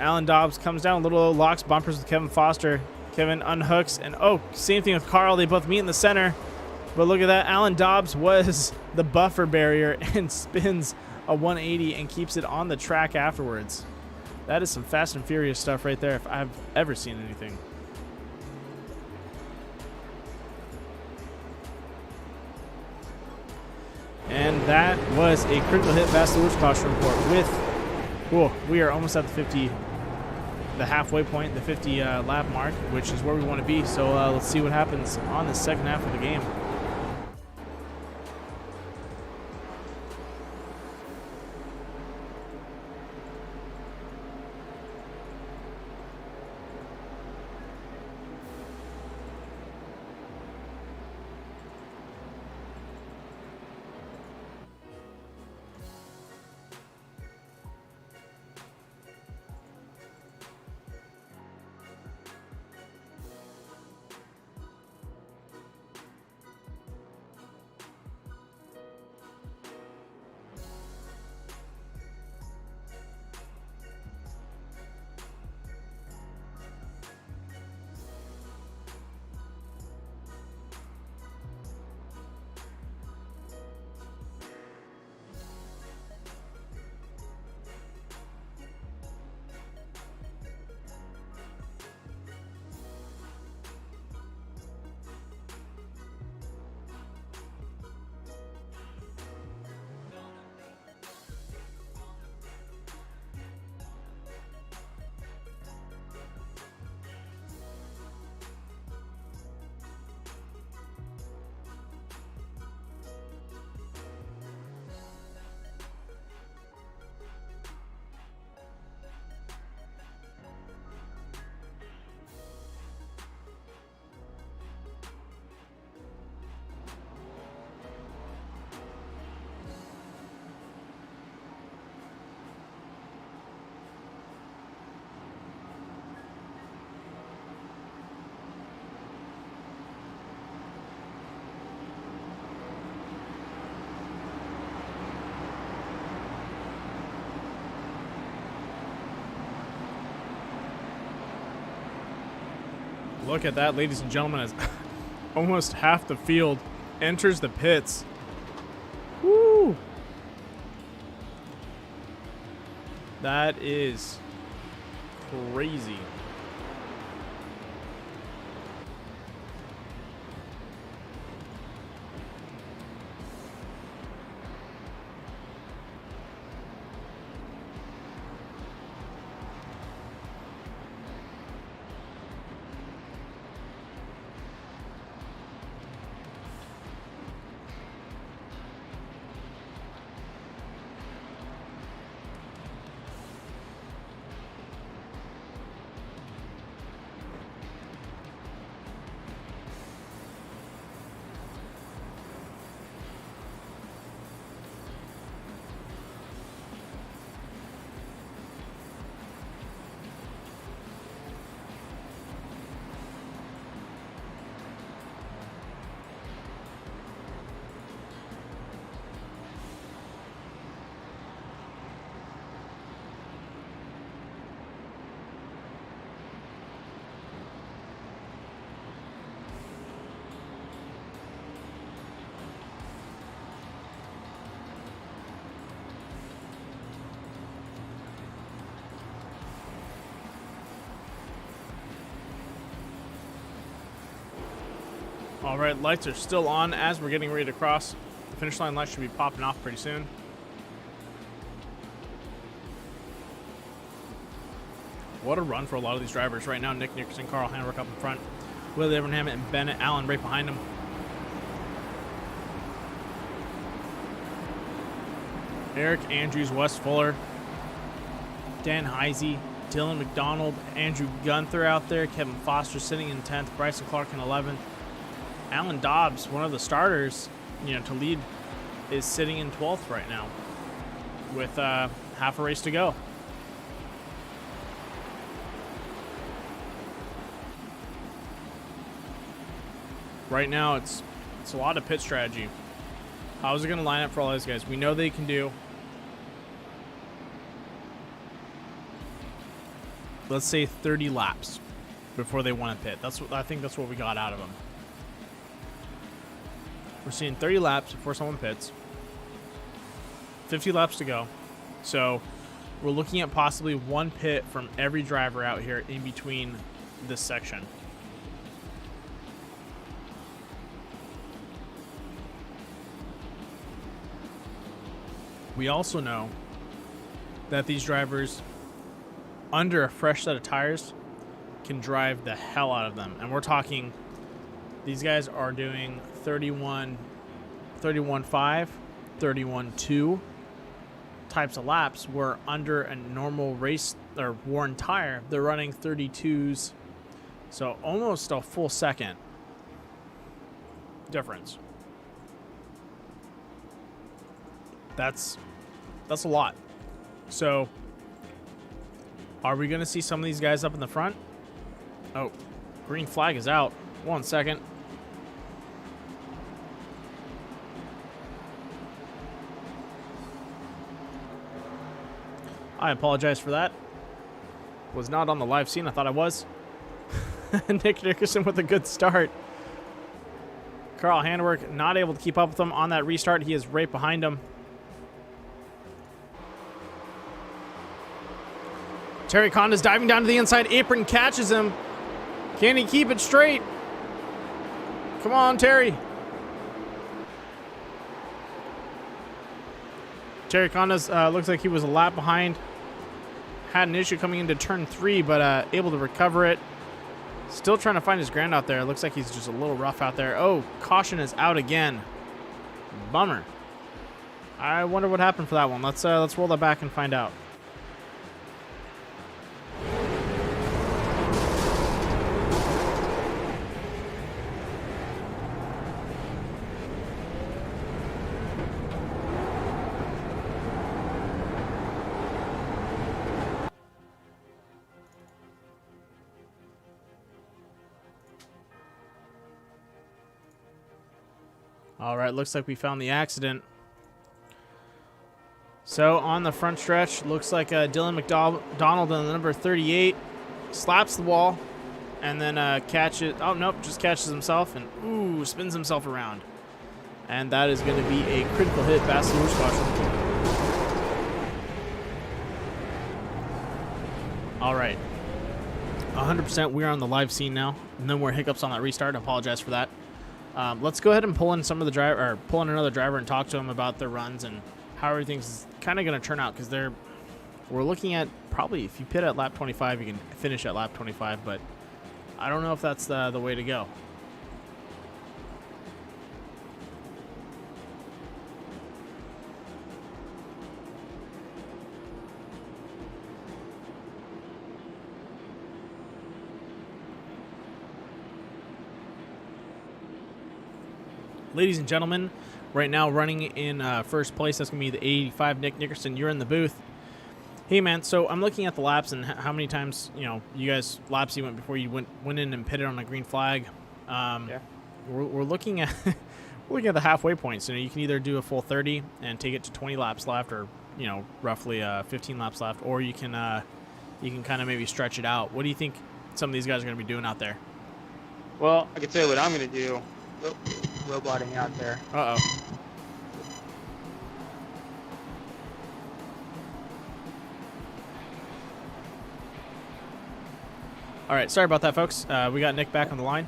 Alan Dobbs comes down a little, locks bumpers with Kevin Foster. Kevin unhooks, and oh, same thing with Carl. They both meet in the center. But look at that. Alan Dobbs was the buffer barrier and spins a 180 and keeps it on the track afterwards. That is some Fast and Furious stuff right there if I've ever seen anything. And that was a critical hit Fast Lewis caution report with, oh, we are almost at the 50, the halfway point, the 50 lap mark, which is where we want to be. So let's see what happens on the second half of the game. Look at that, ladies and gentlemen, as almost half the field enters the pits. Woo! That is crazy. All right, lights are still on as we're getting ready to cross. The finish line lights should be popping off pretty soon. What a run for a lot of these drivers right now. Nick Nickerson, Carl Handwerk up in front. Willie Evernham and Bennett Allen right behind him. Eric Andrews, Wes Fuller, Dan Heisey, Dylan McDonald, Andrew Gunther out there, Kevin Foster sitting in 10th, Bryson Clark in 11th. Alan Dobbs, one of the starters, to lead, is sitting in 12th right now with half a race to go. Right now, it's a lot of pit strategy. How's it going to line up for all those guys? We know they can do, let's say, 30 laps before they want to pit. I think that's what we got out of them. We're seeing 30 laps before someone pits. 50 laps to go. So we're looking at possibly one pit from every driver out here in between this section. We also know that these drivers, under a fresh set of tires, can drive the hell out of them. And we're talking, these guys are doing 31.5, 31.2 types of laps, where under a normal race or worn tire, they're running 32s. So almost a full second difference. That's a lot. So are we going to see some of these guys up in the front? Oh, green flag is out. 1 second. I apologize for that. Was not on the live scene. I thought I was. Nick Nickerson with a good start. Carl Handwerk not able to keep up with him on that restart. He is right behind him. Terry Conda's diving down to the inside apron, catches him. Can he keep it straight? Come on, Terry. Terry Conda's looks like he was a lap behind. Had an issue coming into turn 3, but able to recover it. Still trying to find his ground out there. Looks like he's just a little rough out there. Oh, caution is out again. Bummer. I wonder what happened for that one. Let's roll that back and find out. All right, looks like we found the accident. So on the front stretch, looks like Dylan McDonald on the number 38 slaps the wall and then catches. Oh, nope, just catches himself and ooh, spins himself around. And that is going to be a critical hit, Basalush caution. All right, 100%. We're on the live scene now. No more hiccups on that restart. I apologize for that. Let's go ahead and pull in some of the driver, or pull in another driver and talk to them about their runs and how everything's kind of going to turn out, because we're looking at probably, if you pit at lap 25, you can finish at lap 25, but I don't know if that's the way to go. Ladies and gentlemen, right now running in first place, that's going to be the 85 Nick Nickerson. You're in the booth. Hey, man, so I'm looking at the laps and how many times, you guys laps you went before you went in and pitted on a green flag. Yeah. We're looking at the halfway points. You can either do a full 30 and take it to 20 laps left, or roughly 15 laps left, or you can kind of maybe stretch it out. What do you think some of these guys are going to be doing out there? Well, I can tell you what I'm going to do. Roboting out there. Uh-oh. All right, sorry about that, folks. We got Nick back on the line.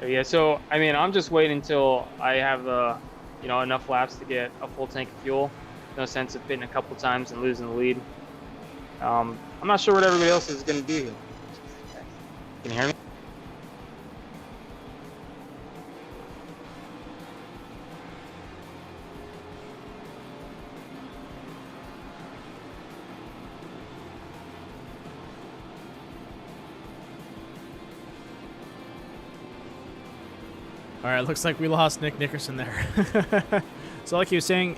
Yeah, so I mean, I'm just waiting until I have enough laps to get a full tank of fuel. No sense of pitting a couple times and losing the lead. I'm not sure what everybody else is going to do. Can you hear me? All right, looks like we lost Nick Nickerson there. So like he was saying,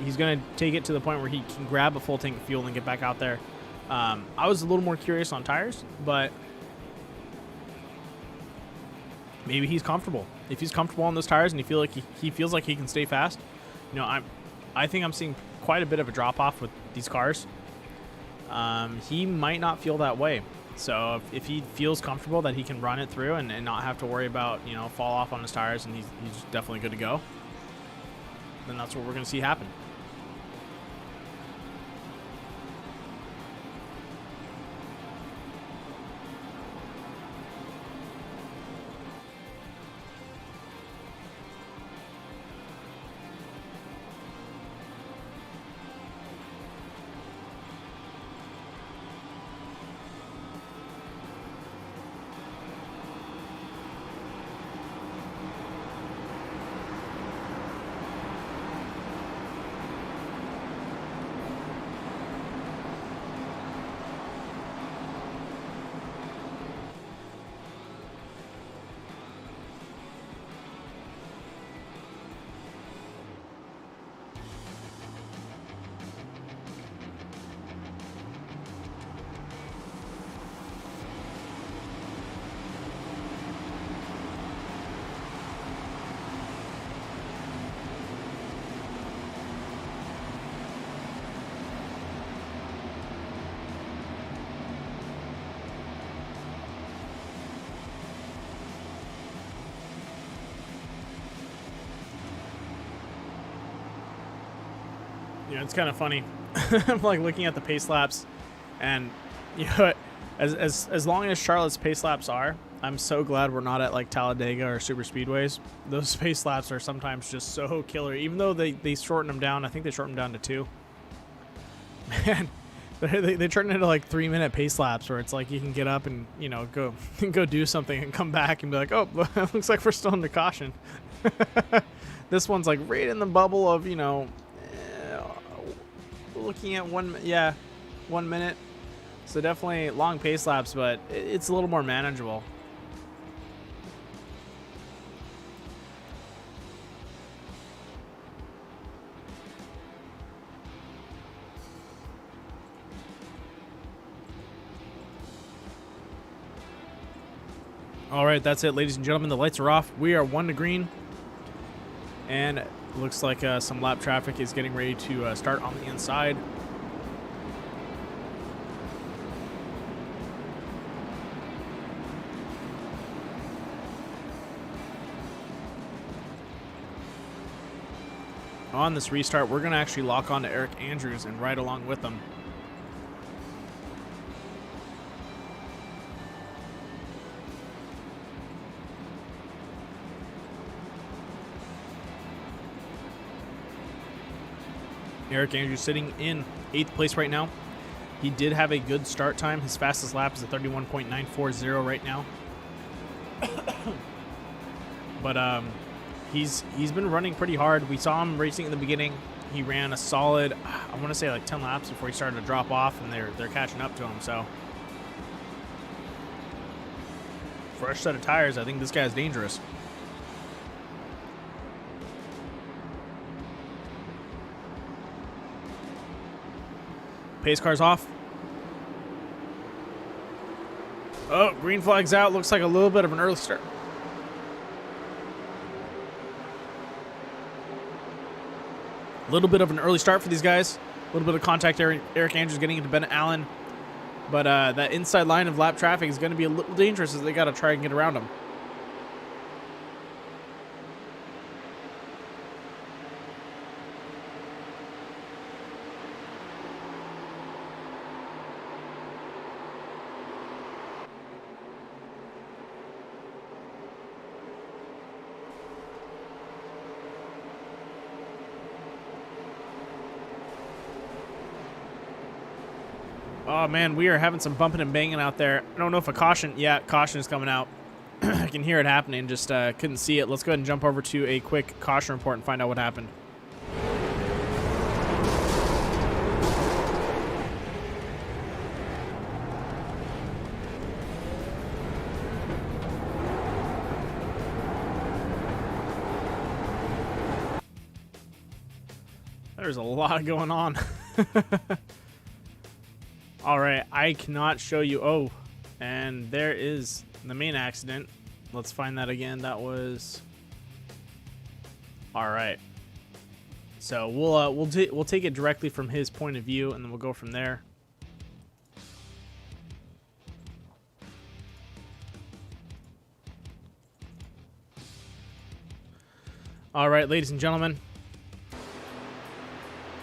he's going to take it to the point where he can grab a full tank of fuel and get back out there. I was a little more curious on tires, but maybe he's comfortable. If he's comfortable on those tires and he feels like he can stay fast, I think I'm seeing quite a bit of a drop off with these cars. He might not feel that way. So if he feels comfortable that he can run it through and not have to worry about, fall off on his tires, and he's definitely good to go, then that's what we're going to see happen. It's kind of funny. I'm like looking at the pace laps, and as long as Charlotte's pace laps are, I'm so glad we're not at like Talladega or super speedways. Those pace laps are sometimes just so killer, even though they shorten them down. I think they shorten them down to 2. Man, they turn into like 3-minute pace laps where it's like you can get up and go do something and come back and be like, oh, looks like we're still under caution. This one's like right in the bubble of looking at 1 minute. So definitely long pace laps, but it's a little more manageable. All right, that's it, ladies and gentlemen. The lights are off. We are 1 to green, and looks like some lap traffic is getting ready to start on the inside. On this restart, we're going to actually lock on to Eric Andrews and ride along with them. Eric Andrews sitting in 8th place right now. He did have a good start time. His fastest lap is a 31.940 right now. But he's been running pretty hard. We saw him racing in the beginning. He ran a solid, I want to say like 10 laps before he started to drop off, and they're catching up to him. So fresh set of tires. I think this guy's dangerous. Pace car's off. Oh, green flag's out. Looks like a little bit of an early start. A little bit of an early start for these guys. A little bit of contact. Eric Andrews getting into Bennett Allen. But that inside line of lap traffic is going to be a little dangerous as they got to try and get around him. Oh man, we are having some bumping and banging out there. I don't know if a caution. Yeah, caution is coming out. I can hear it happening. Just couldn't see it. Let's go ahead and jump over to a quick caution report and find out what happened. There's a lot going on. All right, I cannot show you. Oh, and there is the main accident. Let's find that again. That was. All right. So we'll take it directly from his point of view, and then we'll go from there. All right, ladies and gentlemen.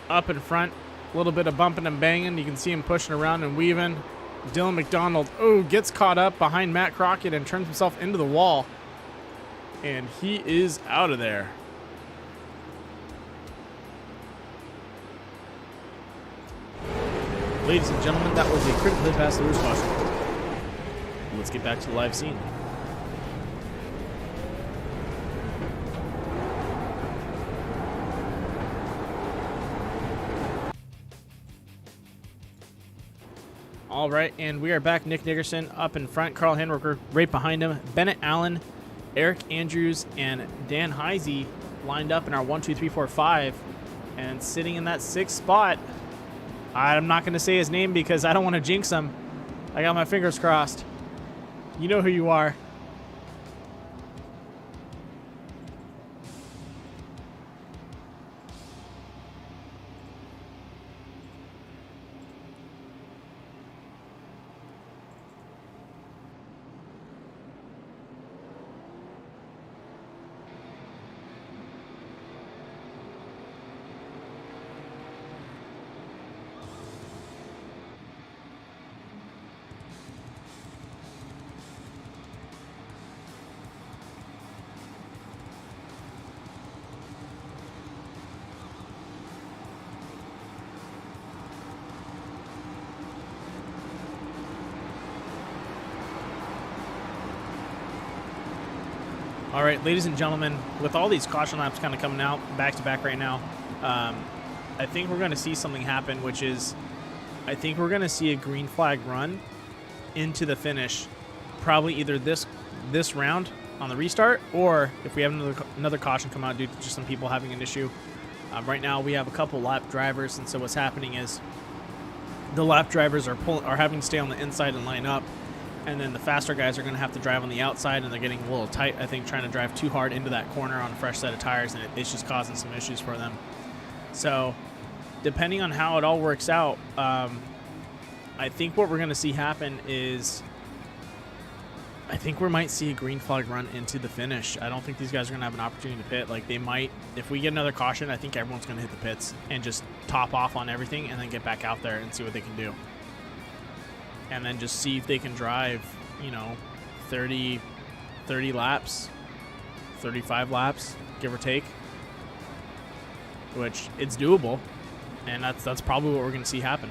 Up in front. A little bit of bumping and banging. You can see him pushing around and weaving. Dylan McDonald, gets caught up behind Matt Crockett and turns himself into the wall. And he is out of there. Ladies and gentlemen, that was a critically fast lures caution. Let's get back to the live scene. All right, and we are back. Nick Nickerson up in front. Carl Handwerk right behind him. Bennett Allen, Eric Andrews, and Dan Heisey lined up in our 1, 2, 3, 4, 5. And sitting in that 6th spot, I'm not going to say his name because I don't want to jinx him. I got my fingers crossed. You know who you are. All right, ladies and gentlemen, with all these caution laps kind of coming out back-to-back right now, I think we're going to see something happen, which is I think we're going to see a green flag run into the finish, probably either this round on the restart, or if we have another caution come out due to just some people having an issue. Right now, we have a couple lap drivers, and so what's happening is the lap drivers are having to stay on the inside and line up. And then the faster guys are going to have to drive on the outside, and they're getting a little tight, I think, trying to drive too hard into that corner on a fresh set of tires, and it's just causing some issues for them. So depending on how it all works out, I think what we're going to see happen is I think we might see a green flag run into the finish. I don't think these guys are going to have an opportunity to pit. Like, they might, if we get another caution, I think everyone's going to hit the pits and just top off on everything and then get back out there and see what they can do. And then just see if they can drive, 30 laps, 35 laps, give or take, which it's doable, and that's probably what we're going to see happen.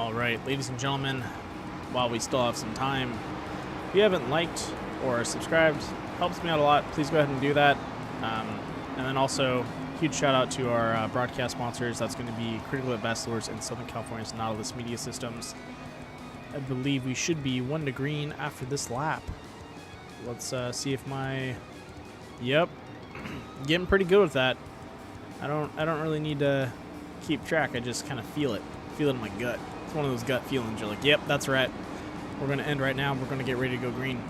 All right, ladies and gentlemen, while we still have some time, if you haven't liked or subscribed, helps me out a lot. Please go ahead and do that. And then also, huge shout out to our broadcast sponsors. That's going to be Critical at Best Lures in Southern California's Nautilus Media Systems. I believe we should be 1 to green after this lap. Let's see if my... Yep, getting pretty good with that. I don't really need to keep track. I just kind of feel it in my gut. It's one of those gut feelings. You're like, yep, that's right. We're going to end right now. We're going to get ready to go green.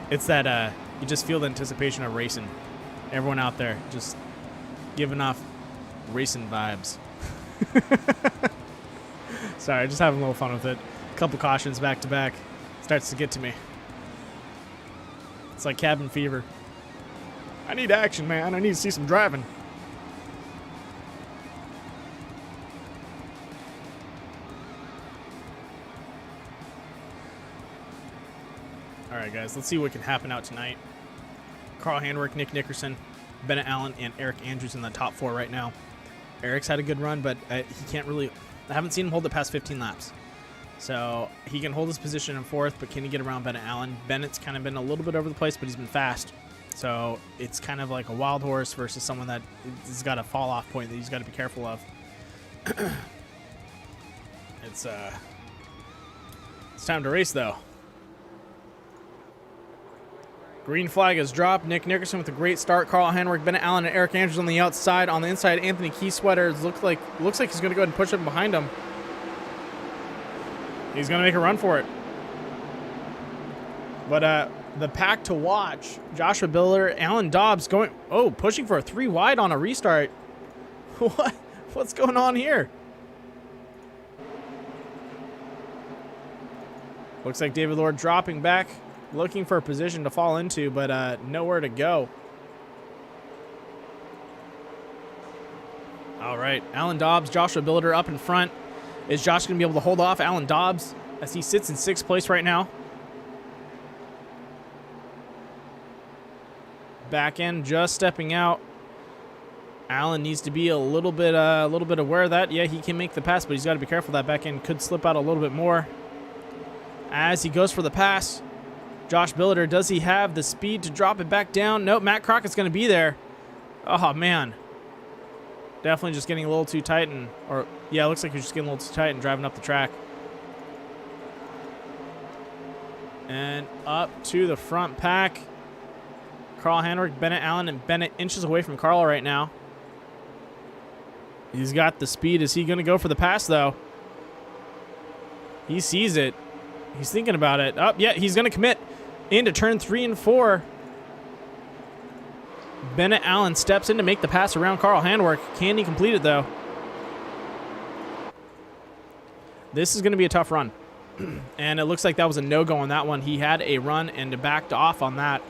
It's that you just feel the anticipation of racing. Everyone out there just giving off racing vibes. Sorry, just having a little fun with it. A couple cautions back to back. Starts to get to me. It's like cabin fever. I need action, man. I need to see some driving. All right, guys, let's see what can happen out tonight. Carl Handwerk, Nick Nickerson, Bennett Allen, and Eric Andrews in the top 4 right now. Eric's had a good run, but he can't really... I haven't seen him hold it past 15 laps. So he can hold his position in 4th, but can he get around Bennett Allen? Bennett's kind of been a little bit over the place, but he's been fast. So it's kind of like a wild horse versus someone that has got a fall-off point that he's got to be careful of. It's time to race, though. Green flag is dropped. Nick Nickerson with a great start. Carl Handwerk, Bennett Allen, and Eric Andrews on the outside. On the inside, Anthony Keysweater looks like he's going to go ahead and push up behind him. He's going to make a run for it. But the pack to watch, Joshua Biller, Alan Dobbs pushing for a 3 wide on a restart. What's going on here? Looks like David Lord dropping back, looking for a position to fall into, but nowhere to go. All right, Alan Dobbs, Joshua Biller up in front. Is Josh going to be able to hold off Alan Dobbs as he sits in 6th place right now? Back end just stepping out. Alan needs to be a little bit aware of that. Yeah, he can make the pass, but he's got to be careful. That back end could slip out a little bit more. As he goes for the pass, Josh Billiter, does he have the speed to drop it back down? Nope, Matt Crockett's going to be there. Oh, man. Definitely just getting a little too tight. It looks like he's just getting a little too tight and driving up the track. And up to the front pack. Carl Handwerk, Bennett Allen, and Bennett inches away from Carl right now. He's got the speed. Is he going to go for the pass, though? He sees it. He's thinking about it. He's going to commit into turn 3 and 4. Bennett Allen steps in to make the pass around Carl Handwerk. Can he complete it, though? This is going to be a tough run. And it looks like that was a no-go on that one. He had a run and backed off on that.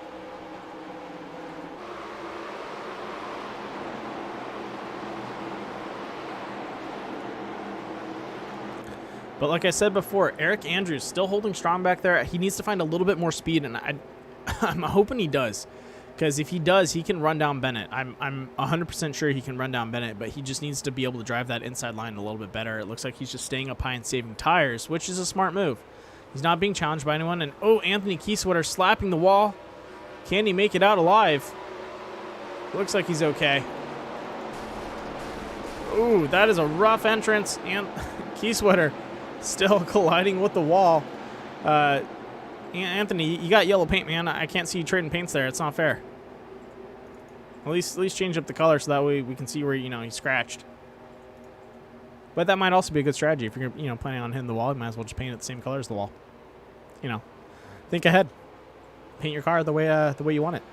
But like I said before, Eric Andrews still holding strong back there. He needs to find a little bit more speed, and I'm hoping he does. Because if he does, he can run down Bennett. I'm 100% sure he can run down Bennett, but he just needs to be able to drive that inside line a little bit better. It looks like he's just staying up high and saving tires, which is a smart move. He's not being challenged by anyone. And, Anthony Keysweater slapping the wall. Can he make it out alive? Looks like he's okay. Ooh, that is a rough entrance. And Keysweater still colliding with the wall. Anthony, you got yellow paint, man. I can't see you trading paints there. It's not fair. At least change up the color so that way we can see where he scratched. But that might also be a good strategy if you're planning on hitting the wall. You might as well just paint it the same color as the wall. Think ahead. Paint your car the way you want it.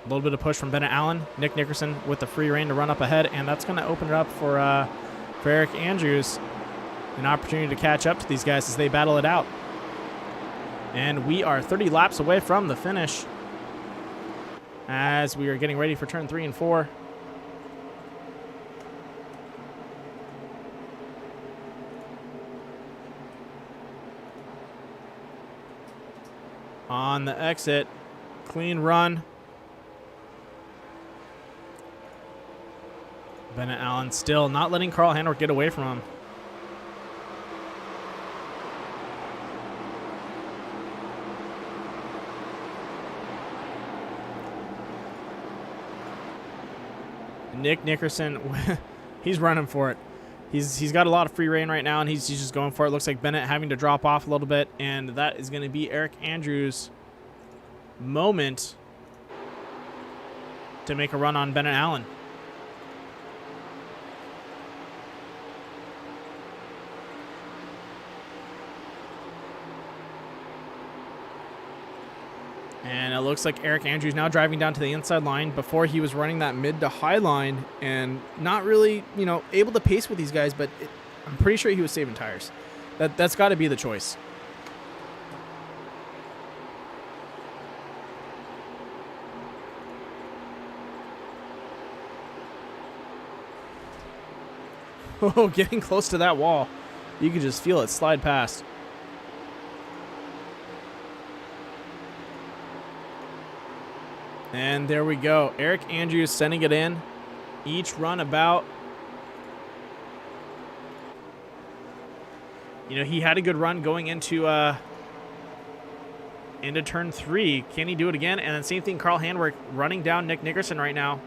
A little bit of push from Bennett Allen. Nick Nickerson with the free rein to run up ahead, and that's going to open it up for Eric Andrews. An opportunity to catch up to these guys as they battle it out. And we are 30 laps away from the finish as we are getting ready for turn 3 and 4. On the exit, clean run. Bennett Allen still not letting Carl Handwerk get away from him. Nick Nickerson, he's running for it. He's got a lot of free reign right now, and he's just going for it. Looks like Bennett having to drop off a little bit, and that is going to be Eric Andrews' moment to make a run on Bennett Allen. And it looks like Eric Andrews now driving down to the inside line. Before, he was running that mid to high line and not really, able to pace with these guys, but I'm pretty sure he was saving tires. That's got to be the choice. Oh, getting close to that wall. You could just feel it slide past. And there we go. Eric Andrews sending it in. Each run about. He had a good run going into turn 3. Can he do it again? And then same thing, Carl Handwerk running down Nick Nickerson right now.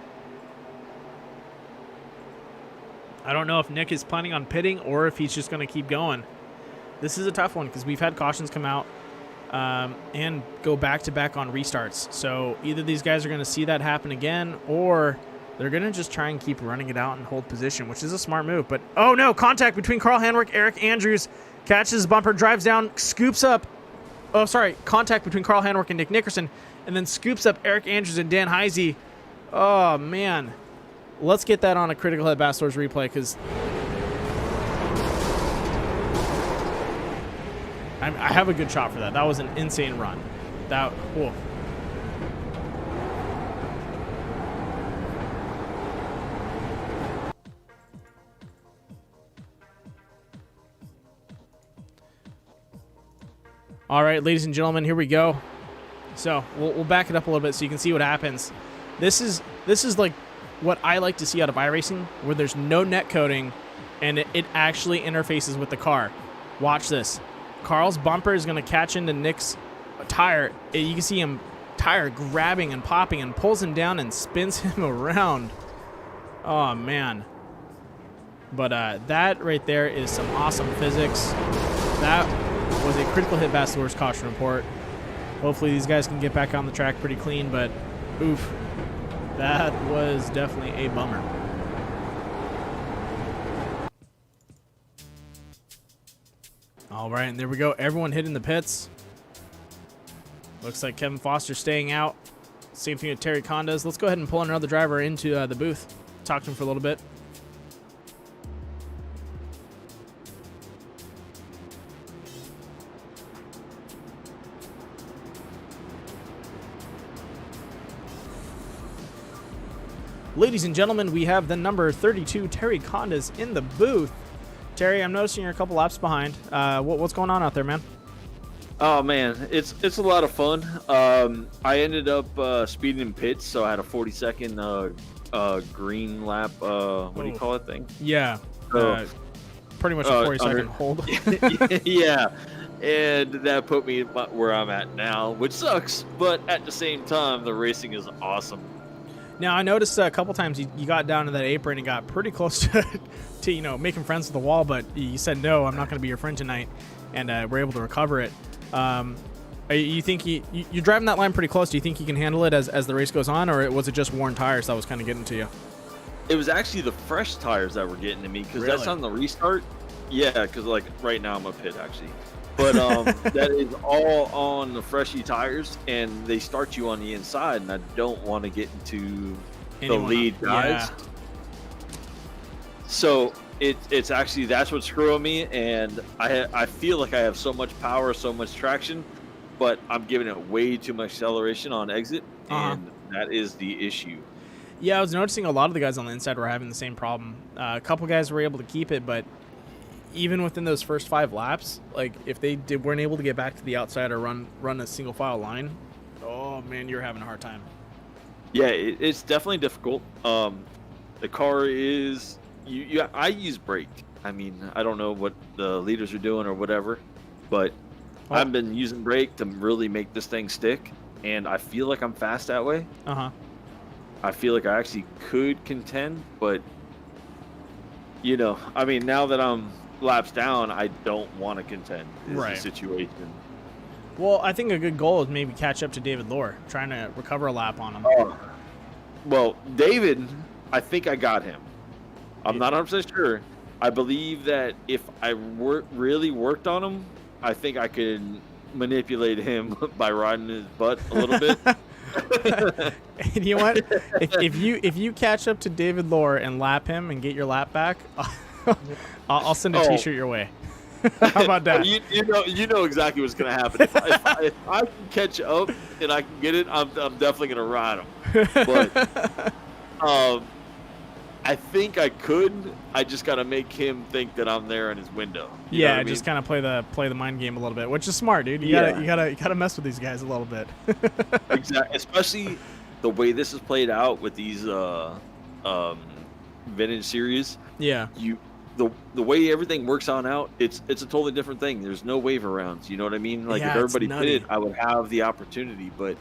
I don't know if Nick is planning on pitting or if he's just going to keep going. This is a tough one because we've had cautions come out and go back-to-back on restarts. So either these guys are going to see that happen again, or they're going to just try and keep running it out and hold position, which is a smart move. But, oh no, contact between Carl Handwerk, Eric Andrews, catches bumper, drives down, scoops up. Oh, sorry, contact between Carl Handwerk and Nick Nickerson, and then scoops up Eric Andrews and Dan Heisey. Oh, man. Let's get that on a Critical Hit Bachelor's replay, because I have a good shot for that. That was an insane run. Whoa. All right, ladies and gentlemen, here we go. So we'll back it up a little bit so you can see what happens. This is like what I like to see out of iRacing, where there's no net coding and it actually interfaces with the car. Watch this. Carl's bumper is going to catch into Nick's tire. You can see him tire grabbing and popping and pulls him down and spins him around. Oh, man. But that right there is some awesome physics. That was a Critical Hit Bachelor's caution report. Hopefully these guys can get back on the track pretty clean, but oof. That was definitely a bummer. All right, and there we go. Everyone hitting the pits. Looks like Kevin Foster staying out. Same thing with Terry Condas. Let's go ahead and pull another driver into the booth. Talk to him for a little bit. Ladies and gentlemen, we have the number 32 Terry Condas in the booth. Terry, I'm noticing you're a couple laps behind. What's going on out there, man? Oh man, it's a lot of fun. I ended up speeding in pits, so I had a 40-second green lap. What do you call it thing? Yeah, pretty much a 40-second hold. Yeah, and that put me where I'm at now, which sucks. But at the same time, the racing is awesome. Now, I noticed a couple times you got down to that apron and got pretty close to making friends with the wall, but you said, no, I'm not going to be your friend tonight, and we're able to recover it. You think you're driving that line pretty close. Do you think you can handle it as the race goes on, or was it just worn tires that was kind of getting to you? It was actually the fresh tires that were getting to me, because Really? that's on the restart. Yeah, because like right now I'm a pit actually. But that is all on the freshy tires, and they start you on the inside, and I don't want to get into the lead guys. Yeah. So it's actually, that's what's screwing me, and I feel like I have so much power, so much traction, but I'm giving it way too much acceleration on exit, and that is the issue. Yeah, I was noticing a lot of the guys on the inside were having the same problem. A couple guys were able to keep it, but even within those first 5 laps, like if they weren't able to get back to the outside or run a single file line, oh man, you're having a hard time. Yeah, it's definitely difficult. The car is I use brake. I mean, I don't know what the leaders are doing or whatever, but I've been using brake to really make this thing stick, and I feel like I'm fast that way. I feel like I actually could contend, but I mean, now that I'm laps down, I don't want to contend. Is Right. the situation. Well, I think a good goal is maybe catch up to David Lohr, trying to recover a lap on him. Well, David, I think I got him. I'm not 100% sure. I believe that if I really worked on him, I think I could manipulate him by riding his butt a little bit. And you know what? If you catch up to David Lohr and lap him and get your lap back, I'll send a T-shirt your way. How about that? You know exactly what's gonna happen. If I can catch up and I can get it, I'm definitely gonna ride him. But I think I could. I just gotta make him think that I'm there in his window. You know what I mean? Just kind of play the mind game a little bit, which is smart, dude. You gotta mess with these guys a little bit. Exactly, especially the way this is played out with these vintage series. Yeah. The way everything works on out, it's a totally different thing. There's no wave arounds. You know what I mean? Like Yeah, if it's everybody nutty. did, I would have the opportunity, but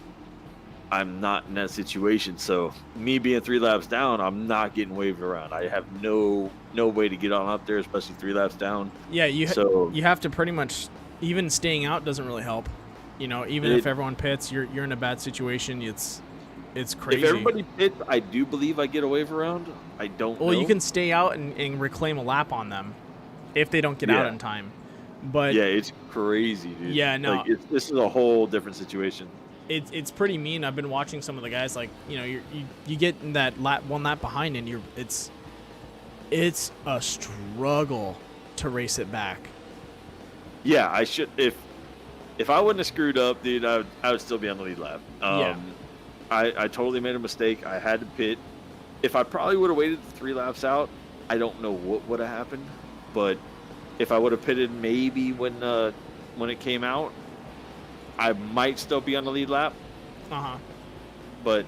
I'm not in that situation. So me being 3 laps down, I'm not getting waved around. I have no way to get on up there, especially 3 laps down. Yeah, you have to pretty much, even staying out doesn't really help. Even if everyone pits, you're in a bad situation. It's crazy. If everybody pits, I do believe I get a wave around. I don't know. Well, you can stay out and reclaim a lap on them if they don't get out in time. But yeah, it's crazy, dude. Yeah, no. Like, this is a whole different situation. It's pretty mean. I've been watching some of the guys, like, you get in that one lap behind, and it's a struggle to race it back. Yeah, I should if I wouldn't have screwed up, dude, I would still be on the lead lap. Yeah. I totally made a mistake. I had to pit. If I probably would have waited 3 laps out, I don't know what would have happened. But if I would have pitted maybe when it came out, I might still be on the lead lap. But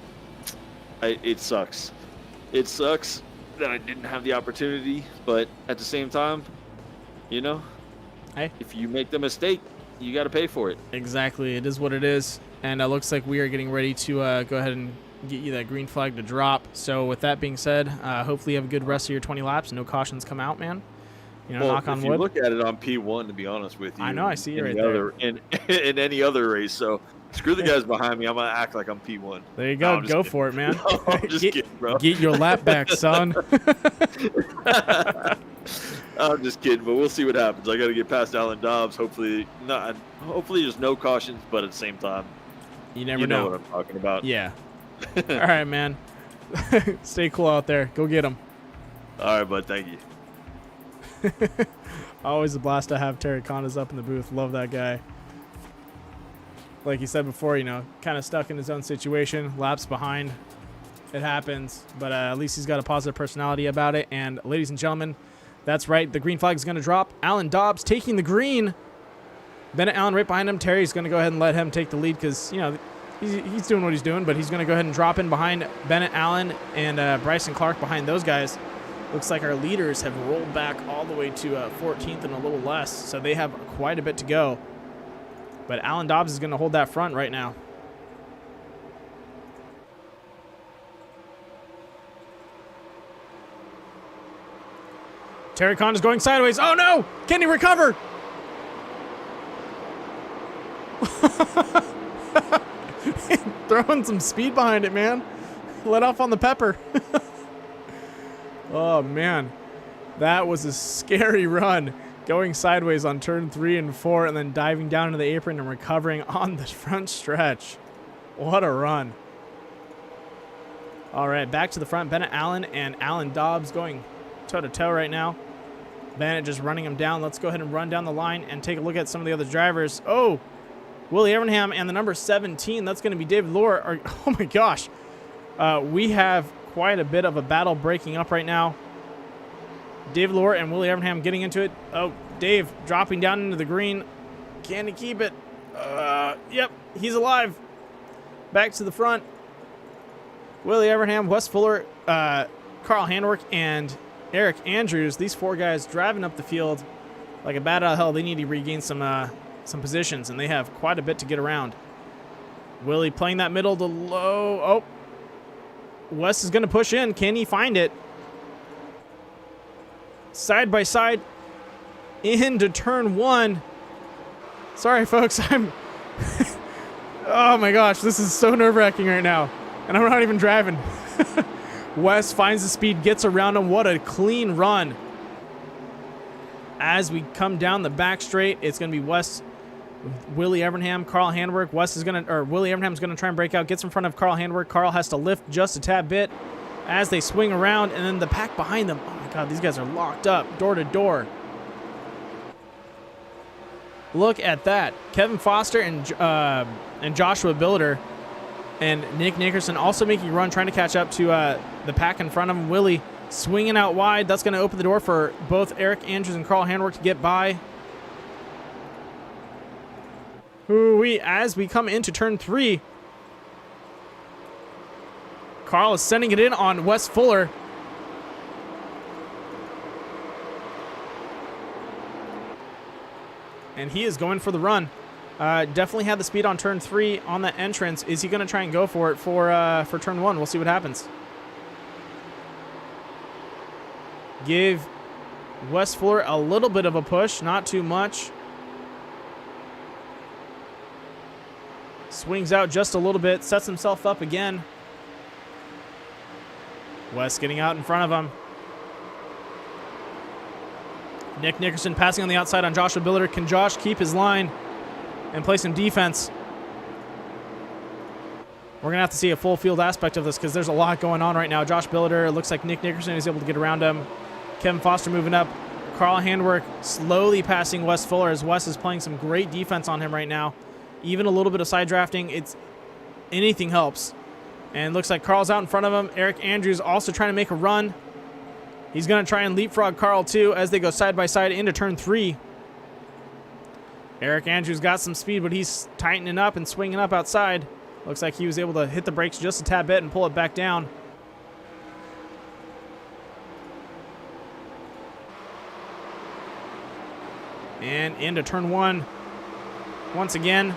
it sucks. It sucks that I didn't have the opportunity. But at the same time, Hey. if you make the mistake, you got to pay for it. Exactly. It is what it is. And it looks like we are getting ready to go ahead and get you that green flag to drop. So with that being said, hopefully you have a good rest of your 20 laps. No cautions come out, man. Knock on if wood. you look at it on P1, to be honest with you, I know, I see it right there. In any other race, so screw the guys behind me. I'm gonna act like I'm P1. There you go. No, Go kidding. for it, man. No, I'm just kidding, bro. Get your lap back, son. I'm just kidding, but we'll see what happens. I got to get past Alan Dobbs. Hopefully there's no cautions, but at the same time, You never you know know. what I'm talking about. Yeah. All right, man. Stay cool out there. Go get them. All right, bud. Thank you. Always a blast to have Terry Condas up in the booth. Love that guy. Like you said before, kind of stuck in his own situation, laps behind. It happens, but at least he's got a positive personality about it. And ladies and gentlemen, that's right. The green flag is going to drop. Alan Dobbs taking the green. Bennett Allen right behind him. Terry's going to go ahead and let him take the lead because, he's doing what he's doing, but he's going to go ahead and drop in behind Bennett Allen and Bryson Clark behind those guys. Looks like our leaders have rolled back all the way to 14th and a little less, so they have quite a bit to go. But Alan Dobbs is going to hold that front right now. Terry Conn is going sideways. Oh no! Can he recover? Throwing some speed behind it, man. Let off on the pepper. Oh, man. That was a scary run. Going sideways on turn 3 and 4 and then diving down into the apron and recovering on the front stretch. What a run. All right, back to the front. Bennett Allen and Alan Dobbs going toe-to-toe right now. Bennett just running him down. Let's go ahead and run down the line and take a look at some of the other drivers. Oh, Willie Evernham and the number 17. That's going to be David Lohr. Oh, my gosh. We have quite a bit of a battle breaking up right now. David Lohr and Willie Evernham getting into it. Oh, Dave dropping down into the green. Can he keep it? Yep, he's alive. Back to the front. Willie Evernham, Wes Fuller, Carl Handwerk, and Eric Andrews. These 4 guys driving up the field like a bat out of hell. They need to regain some positions, and they have quite a bit to get around. Willie playing that middle to low. Oh. Wes is going to push in. Can he find it? Side by side into turn 1. Sorry, folks. I'm... Oh, my gosh. This is so nerve-wracking right now. And I'm not even driving. Wes finds the speed, gets around him. What a clean run. As we come down the back straight, it's going to be Wes, Willie Evernham, Carl Handwerk. Willie Evernham's going to try and break out, gets in front of Carl Handwerk. Carl has to lift just a tad bit as they swing around, and then the pack behind them. Oh my God, these guys are locked up door to door. Look at that. Kevin Foster and Joshua Billiter and Nick Nickerson also making a run, trying to catch up to the pack in front of him. Willie swinging out wide. That's going to open the door for both Eric Andrews and Carl Handwerk to get by. As we come into turn 3, Carl is sending it in on Wes Fuller. And he is going for the run. Definitely had the speed on turn 3 on the entrance. Is he going to try and go for it for turn 1? We'll see what happens. Give Wes Fuller a little bit of a push, not too much. Swings out just a little bit, sets himself up again. Wes getting out in front of him. Nick Nickerson passing on the outside on Joshua Billiter. Can Josh keep his line and play some defense? We're going to have to see a full field aspect of this because there's a lot going on right now. Josh Billiter, it looks like Nick Nickerson is able to get around him. Kevin Foster moving up. Carl Handwerk slowly passing Wes Fuller as Wes is playing some great defense on him right now. Even a little bit of side drafting, anything helps. And looks like Carl's out in front of him. Eric Andrews also trying to make a run. He's going to try and leapfrog Carl too as they go side by side into turn 3. Eric Andrews got some speed, but he's tightening up and swinging up outside. Looks like he was able to hit the brakes just a tad bit and pull it back down. And into turn 1 once again.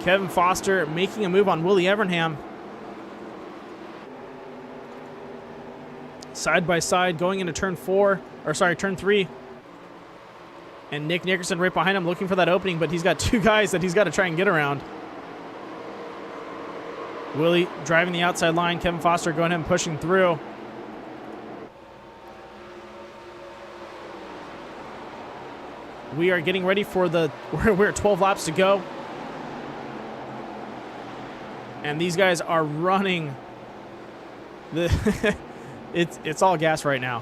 Kevin Foster making a move on Willie Evernham. Side by side going into turn 3. And Nick Nickerson right behind him looking for that opening, but he's got 2 guys that he's got to try and get around. Willie driving the outside line. Kevin Foster going ahead and pushing through. We are getting ready for we're at 12 laps to go. And these guys are running. It's all gas right now.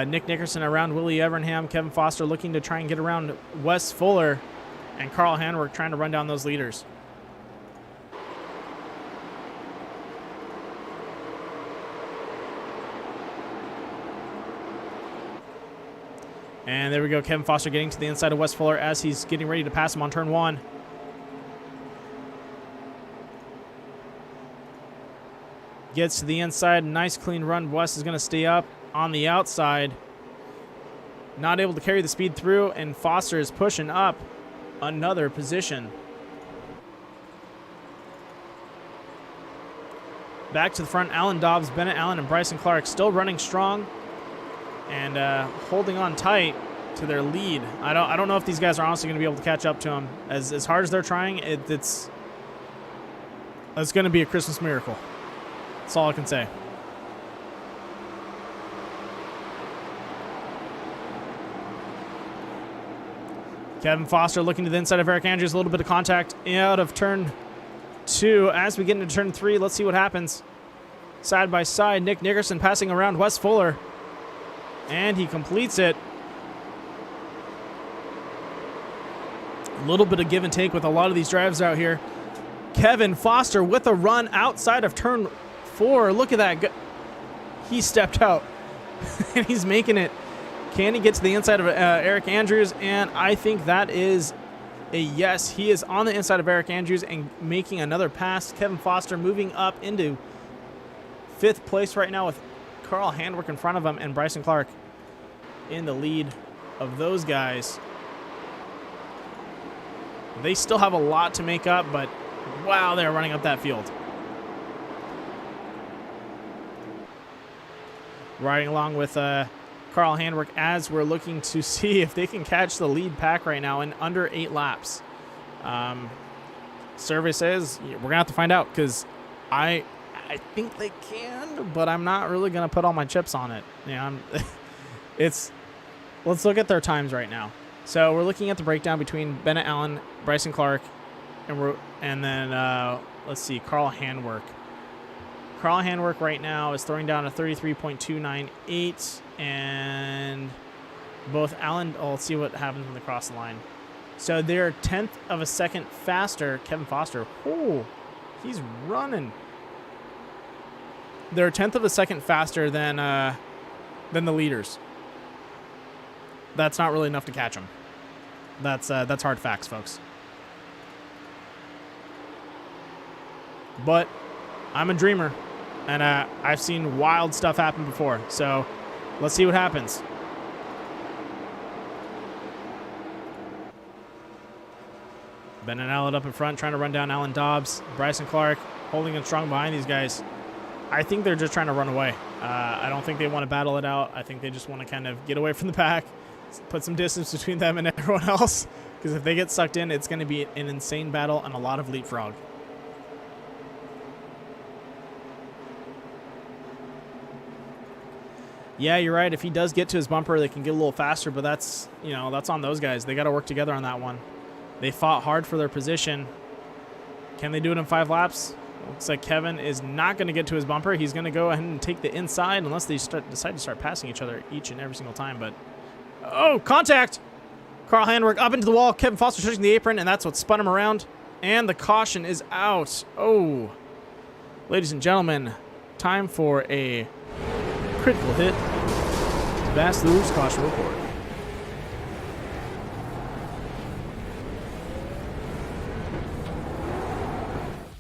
Nick Nickerson around Willie Evernham. Kevin Foster looking to try and get around Wes Fuller. And Carl Handwerk trying to run down those leaders. And there we go. Kevin Foster getting to the inside of Wes Fuller as he's getting ready to pass him on turn 1. Gets to the inside. Nice clean run. Wes is going to stay up on the outside. Not able to carry the speed through, and Foster is pushing up another position. Back to the front, Alan Dobbs, Bennett Allen, and Bryson Clark still running strong and holding on tight to their lead. I don't know if these guys are honestly going to be able to catch up to them. As hard as they're trying, it's going to be a Christmas miracle. That's all I can say. Kevin Foster looking to the inside of Eric Andrews. A little bit of contact out of turn 2. As we get into turn 3, let's see what happens. Side by side, Nick Nickerson passing around Wes Fuller. And he completes it. A little bit of give and take with a lot of these drives out here. Kevin Foster with a run outside of turn 4. Look at that. He stepped out. And he's making it. Can he get to the inside of Eric Andrews? And I think that is a yes. He is on the inside of Eric Andrews and making another pass. Kevin Foster moving up into 5th place right now with Carl Handwerk in front of him and Bryson Clark in the lead of those guys. They still have a lot to make up, but wow, they're running up that field. riding along with Carl Handwerk as we're looking to see if they can catch the lead pack right now in under 8 laps. Survey says we're going to have to find out because I think they can, but I'm not really going to put all my chips on it. Yeah, let's look at their times right now. So we're looking at the breakdown between Bennett Allen, Bryson Clark, and then let's see, Carl Handwerk. Carl Handwerk right now is throwing down a 33.298, and both Allen. Oh, let's see what happens when they cross the line. So they're 1/10 of a second faster. Kevin Foster, oh, he's running. They're 1/10 of a second faster than the leaders. That's not really enough to catch them. That's hard facts, folks. But I'm a dreamer, and I've seen wild stuff happen before. So let's see what happens. Bennett Allen up in front, trying to run down Alan Dobbs. Bryson Clark holding him strong behind these guys. I think they're just trying to run away. I don't think they want to battle it out. I think they just want to kind of get away from the pack, put some distance between them and everyone else. Because if they get sucked in, it's going to be an insane battle and a lot of leapfrog. Yeah, you're right. If he does get to his bumper, they can get a little faster, but that's on those guys. They got to work together on that one. They fought hard for their position. Can they do it in 5 laps? Looks like Kevin is not going to get to his bumper. He's going to go ahead and take the inside unless they decide to start passing each other each and every single time. But, oh, contact! Carl Handwerk up into the wall. Kevin Foster touching the apron, and that's what spun him around. And the caution is out. Oh, ladies and gentlemen, time for a critical hit. Vast Lewis caution report.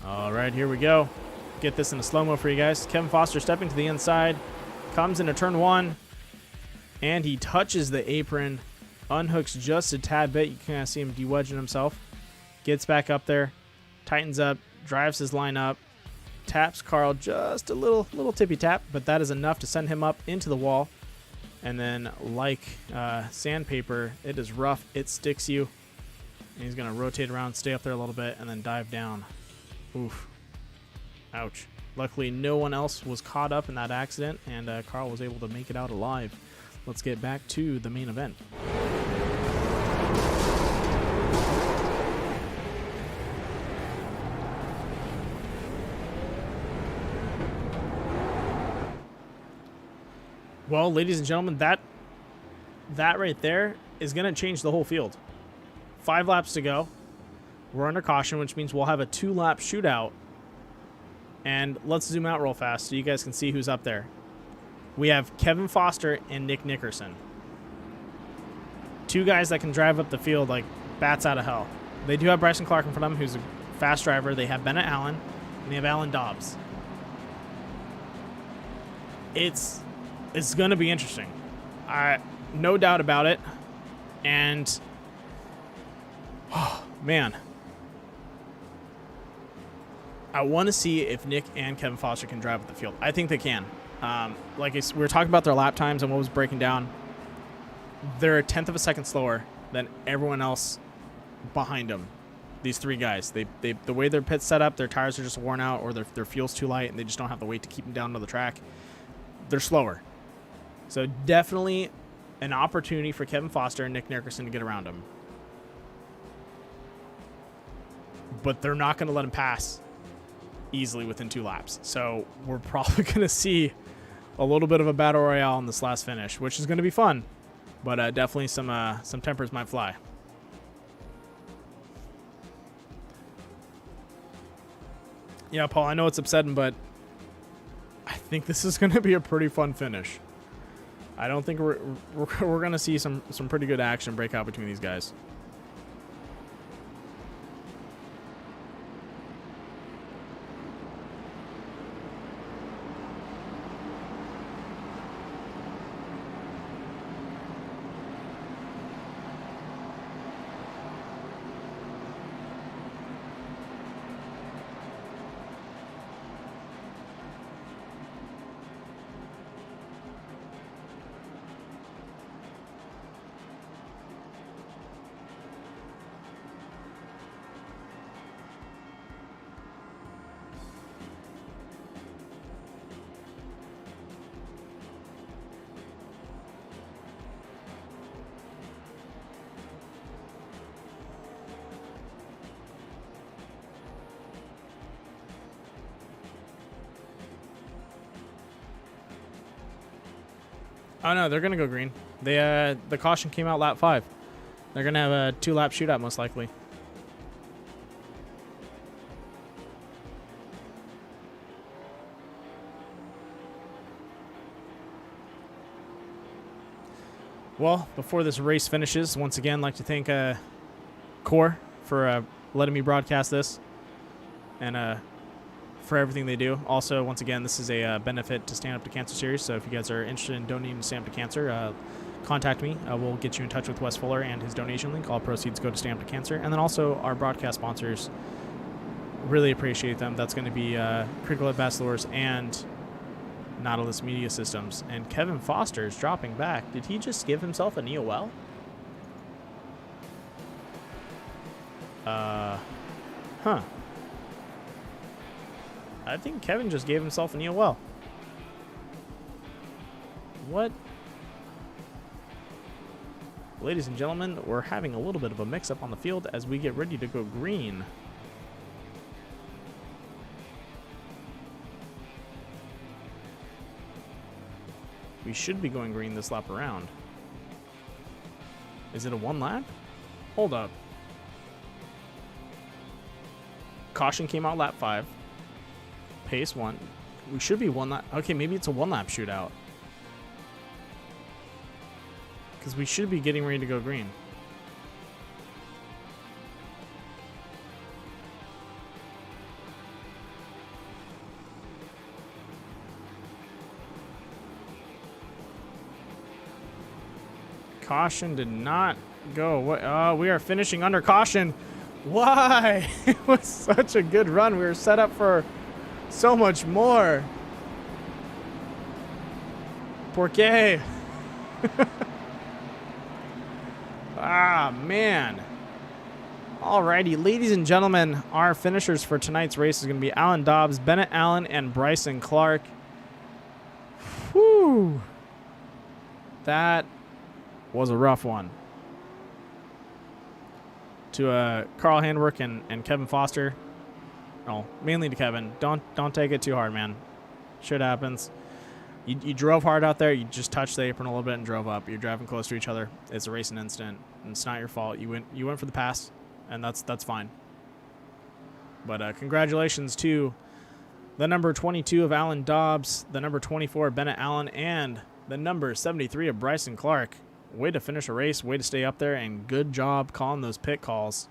All right, here we go. Get this in a slow-mo for you guys. Kevin Foster stepping to the inside, comes into turn 1, and he touches the apron, unhooks just a tad bit. You can kind of see him de-wedging himself. Gets back up there, tightens up, drives his line up, taps Carl just a little tippy tap, but that is enough to send him up into the wall. And then, like sandpaper, it is rough. It sticks you. And he's going to rotate around, stay up there a little bit, and then dive down. Oof. Ouch. Luckily, no one else was caught up in that accident, and Carl was able to make it out alive. Let's get back to the main event. Well, ladies and gentlemen, that right there is going to change the whole field. 5 laps to go. We're under caution, which means we'll have a 2-lap shootout. And let's zoom out real fast so you guys can see who's up there. We have Kevin Foster and Nick Nickerson. 2 guys that can drive up the field like bats out of hell. They do have Bryson Clark in front of them, who's a fast driver. They have Bennett Allen, and they have Alan Dobbs. It's going to be interesting. No doubt about it. And, oh, man. I want to see if Nick and Kevin Foster can drive up the field. I think they can. We were talking about their lap times and what was breaking down. They're a 1/10 of a second slower than everyone else behind them. These 3 guys. The way their pit's set up, their tires are just worn out or their fuel's too light and they just don't have the weight to keep them down to the track. They're slower. So definitely an opportunity for Kevin Foster and Nick Nickerson to get around him. But they're not going to let him pass easily within 2 laps. So we're probably going to see a little bit of a battle royale in this last finish, which is going to be fun. But definitely some tempers might fly. Yeah, Paul, I know it's upsetting, but I think this is going to be a pretty fun finish. I don't think we're going to see some pretty good action break out between these guys. Oh no, they're gonna go green. They the caution came out lap 5. They're gonna have a 2-lap shootout most likely. Well, before this race finishes, once again, I'd like to thank Core for letting me broadcast this and for everything they do. Also, once again, this is a benefit to Stand Up to Cancer series, so if you guys are interested in donating to Stand Up to Cancer, contact me. We'll get you in touch with Wes Fuller and his donation link. All proceeds go to Stand Up to Cancer. And then also our broadcast sponsors, really appreciate them. That's going to be Critical Ambassadors and Nautilus Media Systems. And Kevin Foster is dropping back. Did he just give himself a NEOL? Huh. I think Kevin just gave himself a NEOL. What? Ladies and gentlemen, we're having a little bit of a mix-up on the field as we get ready to go green. We should be going green this lap around. Is it a 1 lap? Hold up. Caution came out lap 5. Pace 1. We should be 1 lap. Okay, maybe it's a 1 lap shootout. Because we should be getting ready to go green. Caution did not go. What? We are finishing under caution. Why? It was such a good run. We were set up for so much more. ¿Por qué? Ah, man. Alrighty, ladies and gentlemen, our finishers for tonight's race is going to be Alan Dobbs, Bennett Allen, and Bryson Clark. Whew. That was a rough one. To Carl Handwerk and Kevin Foster. Oh, mainly to Kevin. Don't take it too hard, man. Shit happens. You drove hard out there. You just touched the apron a little bit and drove up. You're driving close to each other. It's a racing incident, and it's not your fault. You went for the pass, and that's fine. But congratulations to the number 22 of Alan Dobbs, the number 24 of Bennett Allen, and the number 73 of Bryson Clark. Way to finish a race. Way to stay up there, and good job calling those pit calls.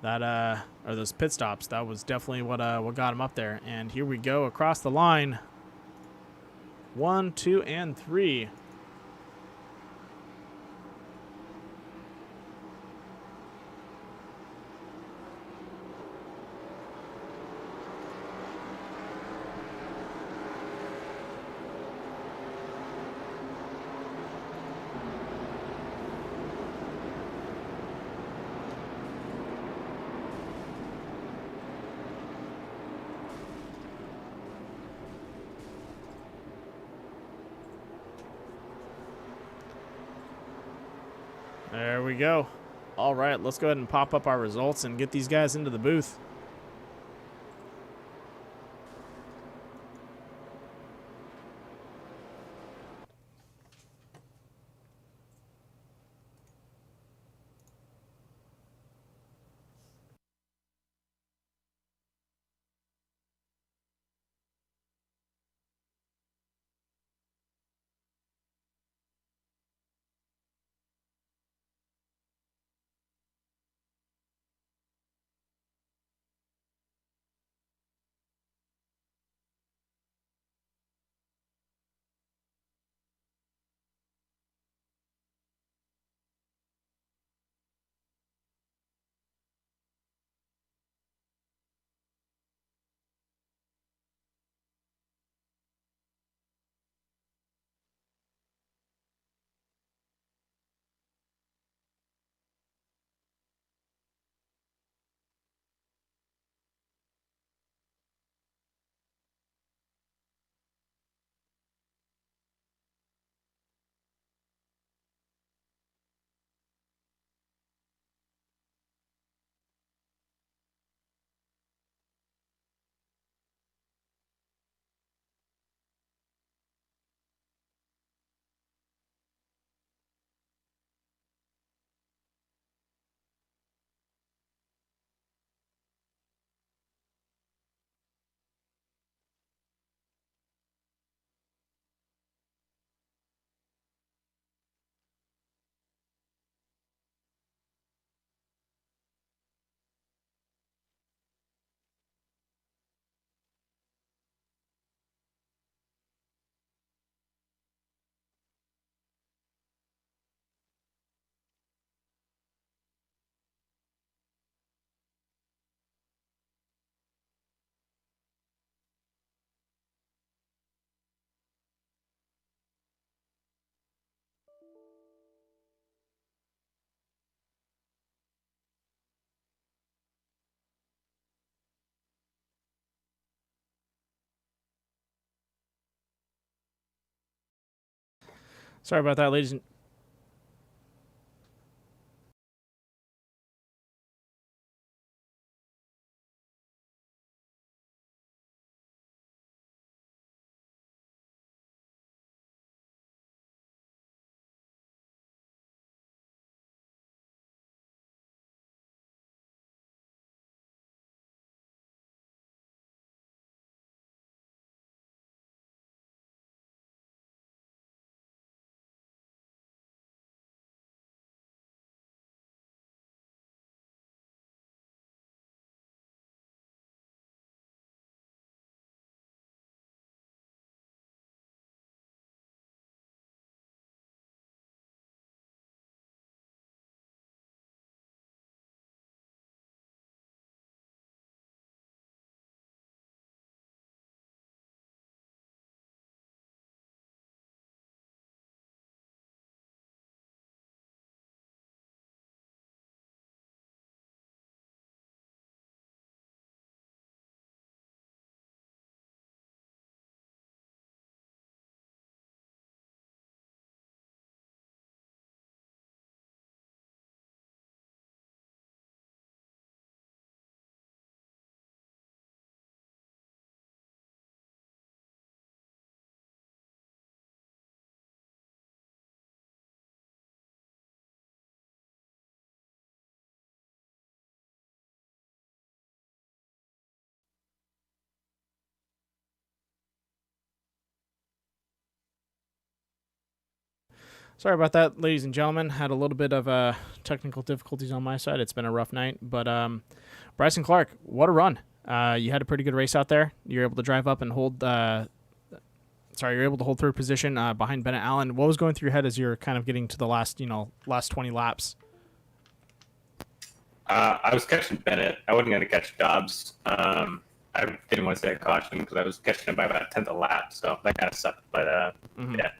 That or those pit stops. That was definitely what got him up there. And here we go across the line. 1, 2, and 3. There we go. All right, let's go ahead and pop up our results and get these guys into the booth. Sorry about that, ladies and sorry about that, ladies and gentlemen. Had a little bit of technical difficulties on my side. It's been a rough night, but Bryson Clark, what a run! You had a pretty good race out there. You're able to drive up and hold. You're able to hold third position behind Bennett Allen. What was going through your head as you're kind of getting to the last 20 laps? I was catching Bennett. I wasn't going to catch Dobbs. I didn't want to say a caution because I was catching him by about a tenth of a lap, so that kind of sucked. But yeah.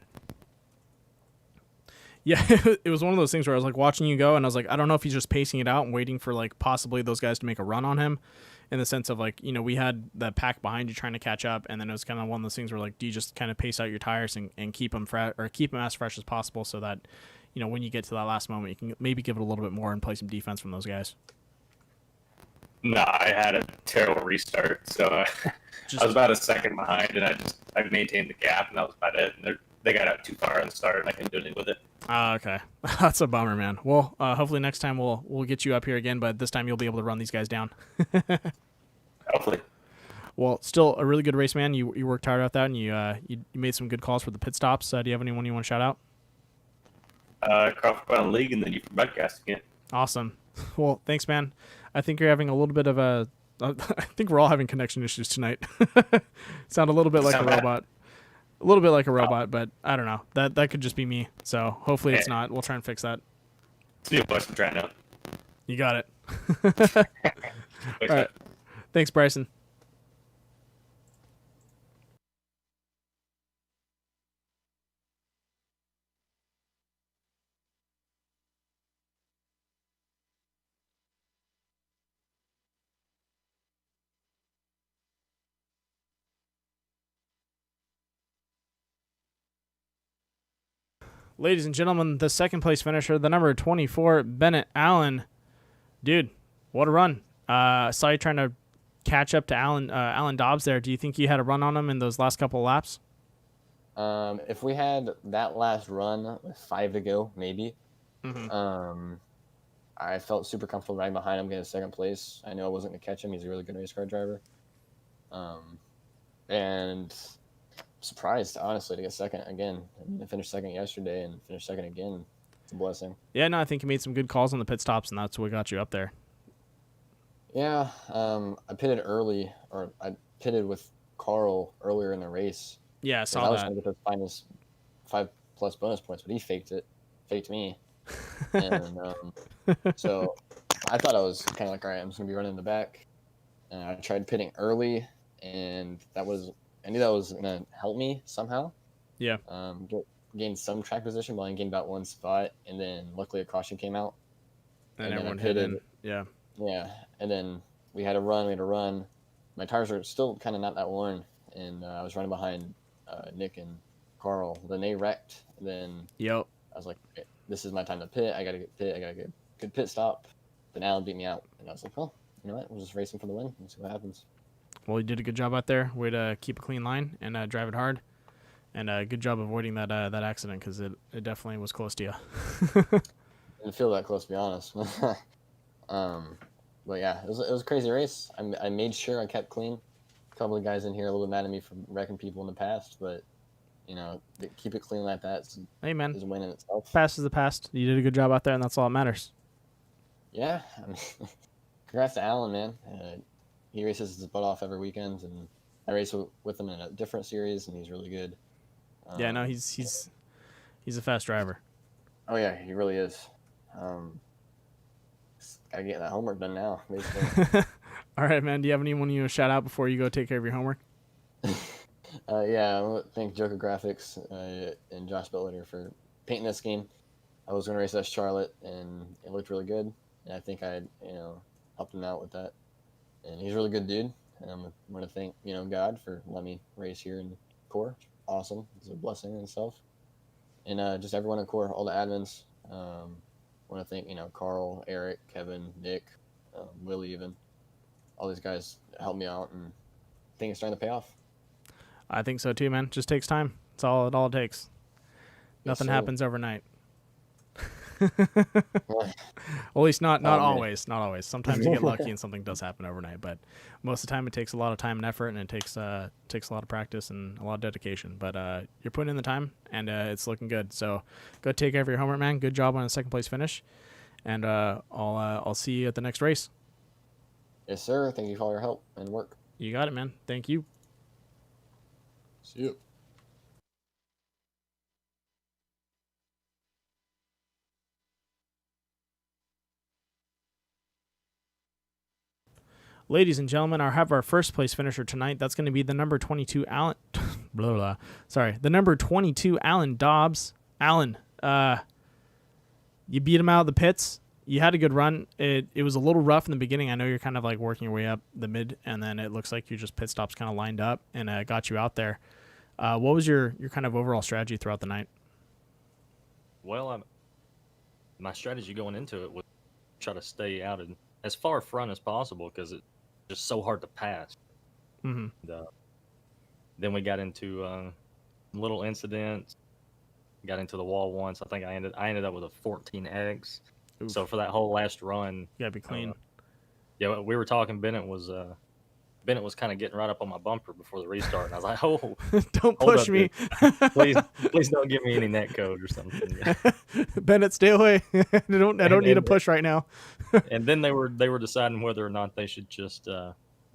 Yeah, it was one of those things where I was like watching you go, and I was like, I don't know if he's just pacing it out and waiting for like possibly those guys to make a run on him, in the sense of like, we had the pack behind you trying to catch up, and then it was kind of one of those things where like, do you just kind of pace out your tires and keep them fresh, or keep them as fresh as possible, so that when you get to that last moment, you can maybe give it a little bit more and play some defense from those guys. No, I had a terrible restart, so I was about a second behind, and I maintained the gap, and that was about it. And they got out too far on the start, and I couldn't do anything with it. Okay. That's a bummer, man. Well, hopefully next time we'll get you up here again, but this time you'll be able to run these guys down. Hopefully. Well, still a really good race, man. You worked hard at that, and you made some good calls for the pit stops. Do you have anyone you want to shout out? Carl Handwerk League, and then you for broadcasting it. Awesome. Well, thanks, man. I think you're having a little bit of I think we're all having connection issues tonight. Sound a little bit like a robot. A little bit like a robot, but I don't know. That could just be me. So hopefully it's not. We'll try and fix that. See you, boys. I'm trying out. You got it. All right. Thanks, Bryson. Ladies and gentlemen, the second place finisher, the number 24, Bennett Allen. Dude, what a run. Saw you trying to catch up to Alan Dobbs there. Do you think you had a run on him in those last couple of laps? If we had that last run with 5 to go, maybe. Mm-hmm. I felt super comfortable riding behind him, getting second place. I knew I wasn't going to catch him. He's a really good race car driver. And surprised, honestly, to get second again. I finished second yesterday and finished second again. It's a blessing. Yeah, no, I think you made some good calls on the pit stops, and that's what got you up there. Yeah, I pitted early, or I pitted with Carl earlier in the race. Yeah, I saw that. I was trying to get those 5+ bonus points, but he faked me. And so I thought I was kind of like, all right, I'm just going to be running in the back. And I tried pitting early, and I knew that was going to help me somehow. Yeah. Gain some track position, but I gained about one spot, and then luckily a caution came out. And everyone hit in. Yeah. Yeah, and then we had a run. My tires were still kind of not that worn, and I was running behind Nick and Carl. Then they wrecked. Then Yep. I was like, okay, this is my time to pit. I gotta get pit. I gotta get a good pit stop. Then Alan beat me out, and I was like, well, you know what? We'll just race him for the win and see what happens. Well, you did a good job out there. Way to keep a clean line and drive it hard. And good job avoiding that accident because it definitely was close to you. Didn't feel that close, to be honest. But yeah, it was a crazy race. I made sure I kept clean. A couple of guys in here a little bit mad at me for wrecking people in the past, but you know, keep it clean like that. Hey man, is a win in itself. Past is the past. You did a good job out there, and that's all that matters. Yeah, I mean, congrats to Alan, man. He races his butt off every weekend, and I race with him in a different series, and he's really good. Yeah, no, he's a fast driver. Oh yeah, he really is. Gotta get that homework done now, basically. All right, man. Do you have anyone you want to shout out before you go take care of your homework? Yeah, I want to thank Joker Graphics and Josh Belliter for painting this game. I was going to race as Charlotte, and it looked really good. And I think I, helped him out with that. And he's a really good dude. And I want to thank, God for letting me race here in Core. Awesome. It's a blessing and stuff. And just everyone in Core, all the admins. I want to thank, Carl, Eric, Kevin, Nick, Willie even. All these guys helped me out, and I think it's starting to pay off. I think so too, man. Just takes time. It's all it takes. Nothing happens overnight. Well, at least not always. Not always. Sometimes you get lucky and something does happen overnight, but most of the time it takes a lot of time and effort, and it takes a lot of practice and a lot of dedication. But you're putting in the time, and it's looking good. So go take care of your homework, man. Good job on a second place finish, and I'll see you at the next race. Yes, sir. Thank you for all your help and work. You got it, man. Thank you. See you. Ladies and gentlemen, I have our first place finisher tonight. That's going to be the number 22 Alan. Blah, blah. Sorry, the number 22 Alan Dobbs. Alan, you beat him out of the pits. You had a good run. It was a little rough in the beginning. I know you're kind of like working your way up the mid, and then it looks like your just pit stops kind of lined up and got you out there. What was your kind of overall strategy throughout the night? Well, my strategy going into it was try to stay out and as far front as possible because it's just so hard to pass. Mm-hmm. And, then we got into little incidents. Got into the wall once. I think I ended up with a 14X. Oof. So for that whole last run, you gotta be clean. Yeah, we were talking. Bennett was kind of getting right up on my bumper before the restart, and I was like, "Oh, don't push me! please don't give me any net code or something." Bennett, stay away! I don't need a push right now. And then they were deciding whether or not they should just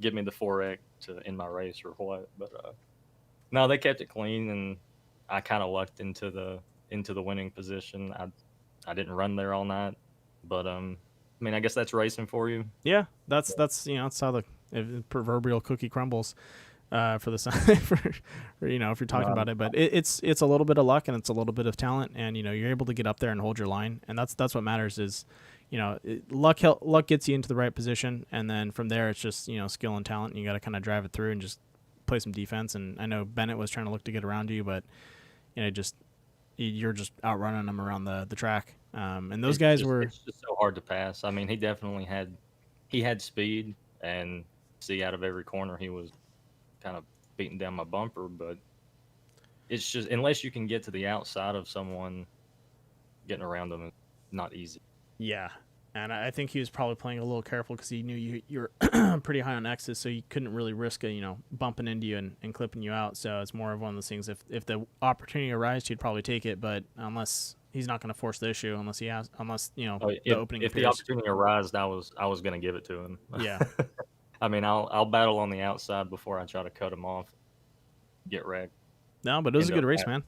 give me the 4X to end my race or what. But no, they kept it clean, and I kind of lucked into the winning position. I didn't run there all night, but I mean, I guess that's racing for you. Yeah, that's that's how the proverbial cookie crumbles for the for if you're talking about it. But it's a little bit of luck and it's a little bit of talent, and you're able to get up there and hold your line, and that's what matters. Is luck gets you into the right position, and then from there it's just skill and talent, and you got to kind of drive it through and just play some defense. And I know Bennett was trying to look to get around you, but you're just outrunning them around the track. And those guys were. It's just so hard to pass. I mean, he definitely had speed, and see out of every corner he was kind of beating down my bumper. But it's just unless you can get to the outside of someone, getting around them is not easy. Yeah. And I think he was probably playing a little careful because he knew you're pretty high on X's, so he couldn't really risk bumping into you and clipping you out. So it's more of one of those things. If the opportunity arises, he'd probably take it, but unless he's not going to force the issue, unless the opening. If the opportunity arises, I was going to give it to him. Yeah. I mean, I'll battle on the outside before I try to cut him off, get wrecked. No, but it was a good race, man.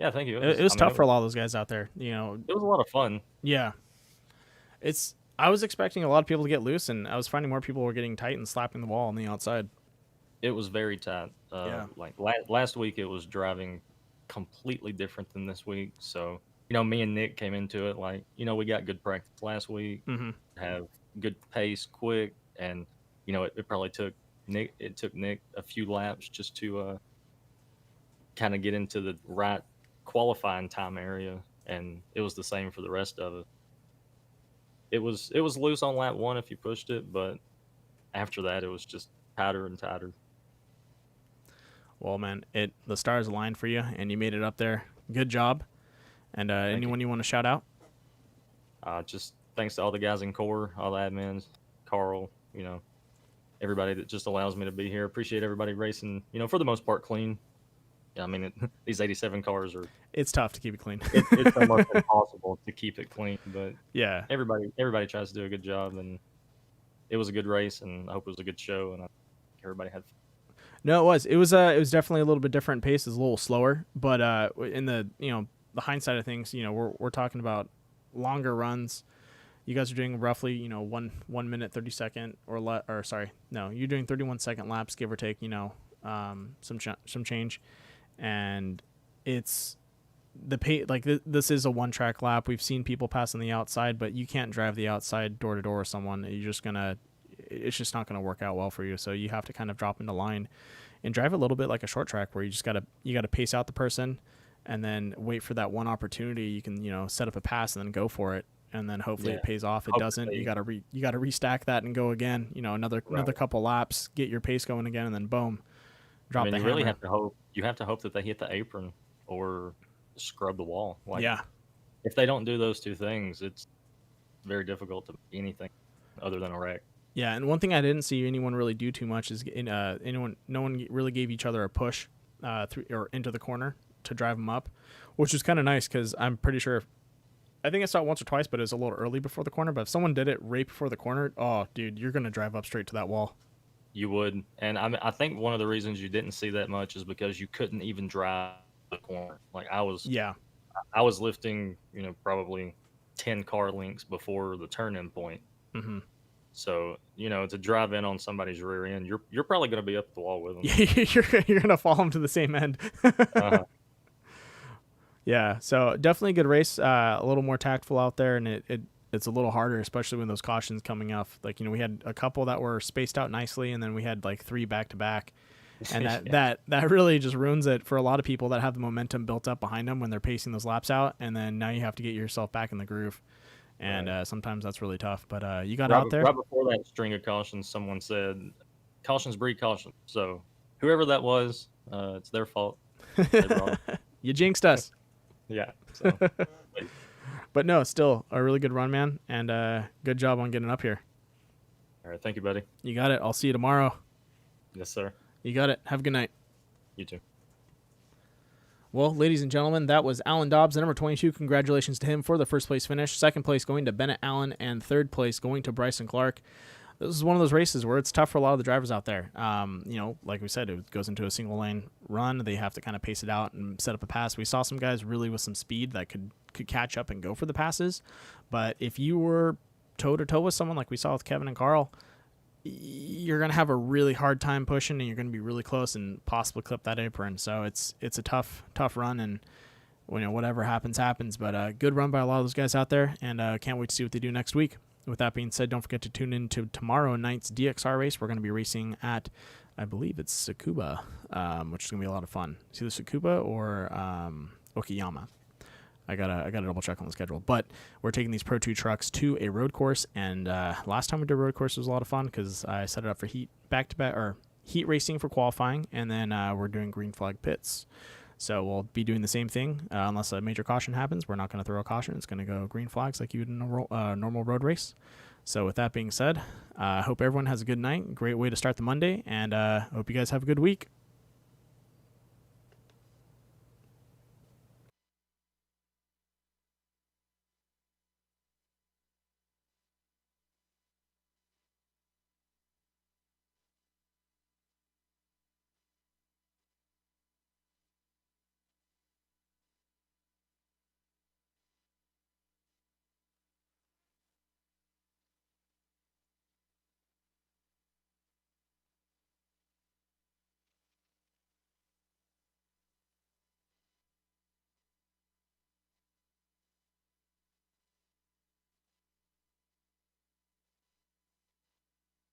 Yeah, thank you. It was tough for a lot of those guys out there. It was a lot of fun. Yeah. I was expecting a lot of people to get loose, and I was finding more people were getting tight and slapping the wall on the outside. It was very tight. Yeah. Like last week, it was driving completely different than this week. So, me and Nick came into it like, we got good practice last week, have good pace, quick, and it probably took Nick a few laps just to kind of get into the right qualifying time area, and it was the same for the rest of it. It was loose on lap 1 if you pushed it, but after that it was just tighter and tighter. Well, man, the stars aligned for you, and you made it up there. Good job. And anyone you want to shout out? Just thanks to all the guys in core, all the admins, Carl, everybody that just allows me to be here. Appreciate everybody racing, for the most part clean. Yeah, I mean, these 87 cars are... It's tough to keep it clean. It's almost impossible to keep it clean, but yeah, everybody tries to do a good job, and it was a good race, and I hope it was a good show, and I think everybody had fun. No, it was definitely a little bit different pace. It's a little slower, but in the the hindsight of things, we're talking about longer runs. You guys are doing roughly 1 minute 30 second you're doing 31 second laps, give or take, some change, and it's the pace. Like this is a 1-track lap. We've seen people pass on the outside, but you can't drive the outside door to door with someone. It's just not gonna work out well for you. So you have to kind of drop into line and drive a little bit like a short track, where you gotta pace out the person and then wait for that one opportunity. You can set up a pass and then go for it, and then hopefully it pays off. It doesn't. You gotta restack that and go again. Another couple laps, get your pace going again, and then boom, drop the hammer. You really have to hope. You have to hope that they hit the apron or scrub the wall. If they don't do those two things, it's very difficult to be anything other than a wreck. Yeah, and one thing I didn't see anyone really do too much is no one really gave each other a push through or into the corner to drive them up, which was kind of nice because I'm pretty sure. I think I saw it once or twice, but it was a little early before the corner. But if someone did it right before the corner, oh, dude, you're gonna drive up straight to that wall. You would, and I think one of the reasons you didn't see that much is because you couldn't even drive the corner. Like I was lifting, probably 10 car lengths before the turn-in point. Mm-hmm. So, to drive in on somebody's rear end, you're probably going to be up the wall with them. you're going to follow them to the same end. Uh-huh. Yeah, so definitely a good race. A little more tactful out there, and it's a little harder, especially when those cautions coming off. Like, we had a couple that were spaced out nicely, and then we had like 3 back-to-back. And that really just ruins it for a lot of people that have the momentum built up behind them when they're pacing those laps out, and then now you have to get yourself back in the groove. And sometimes that's really tough, but you got out there. Right before that string of cautions, someone said, "Cautions breed caution." So whoever that was, it's their fault. You jinxed us. Yeah. So. But no, still a really good run, man, and good job on getting up here. All right, thank you, buddy. You got it. I'll see you tomorrow. Yes, sir. You got it. Have a good night. You too. Well, ladies and gentlemen, that was Alan Dobbs, the number 22. Congratulations to him for the first place finish. Second place going to Bennett Allen, and third place going to Bryson Clark. This is one of those races where it's tough for a lot of the drivers out there. Like we said, it goes into a single lane run. They have to kind of pace it out and set up a pass. We saw some guys really with some speed that could catch up and go for the passes. But if you were toe-to-toe with someone like we saw with Kevin and Carl, you're going to have a really hard time pushing, and you're going to be really close and possibly clip that apron. So it's a tough run, and whatever happens. But good run by a lot of those guys out there, and can't wait to see what they do next week. With that being said, don't forget to tune in to tomorrow night's DXR race. We're going to be racing at, I believe it's Tsukuba, which is going to be a lot of fun. It's either Tsukuba or Okayama. I gotta double check on the schedule, but we're taking these Pro 2 trucks to a road course, and last time we did a road course was a lot of fun because I set it up for heat racing for qualifying, and then we're doing green flag pits. So we'll be doing the same thing unless a major caution happens. We're not going to throw a caution. It's going to go green flags like you would in a normal road race. So with that being said, I hope everyone has a good night. Great way to start the Monday, and hope you guys have a good week.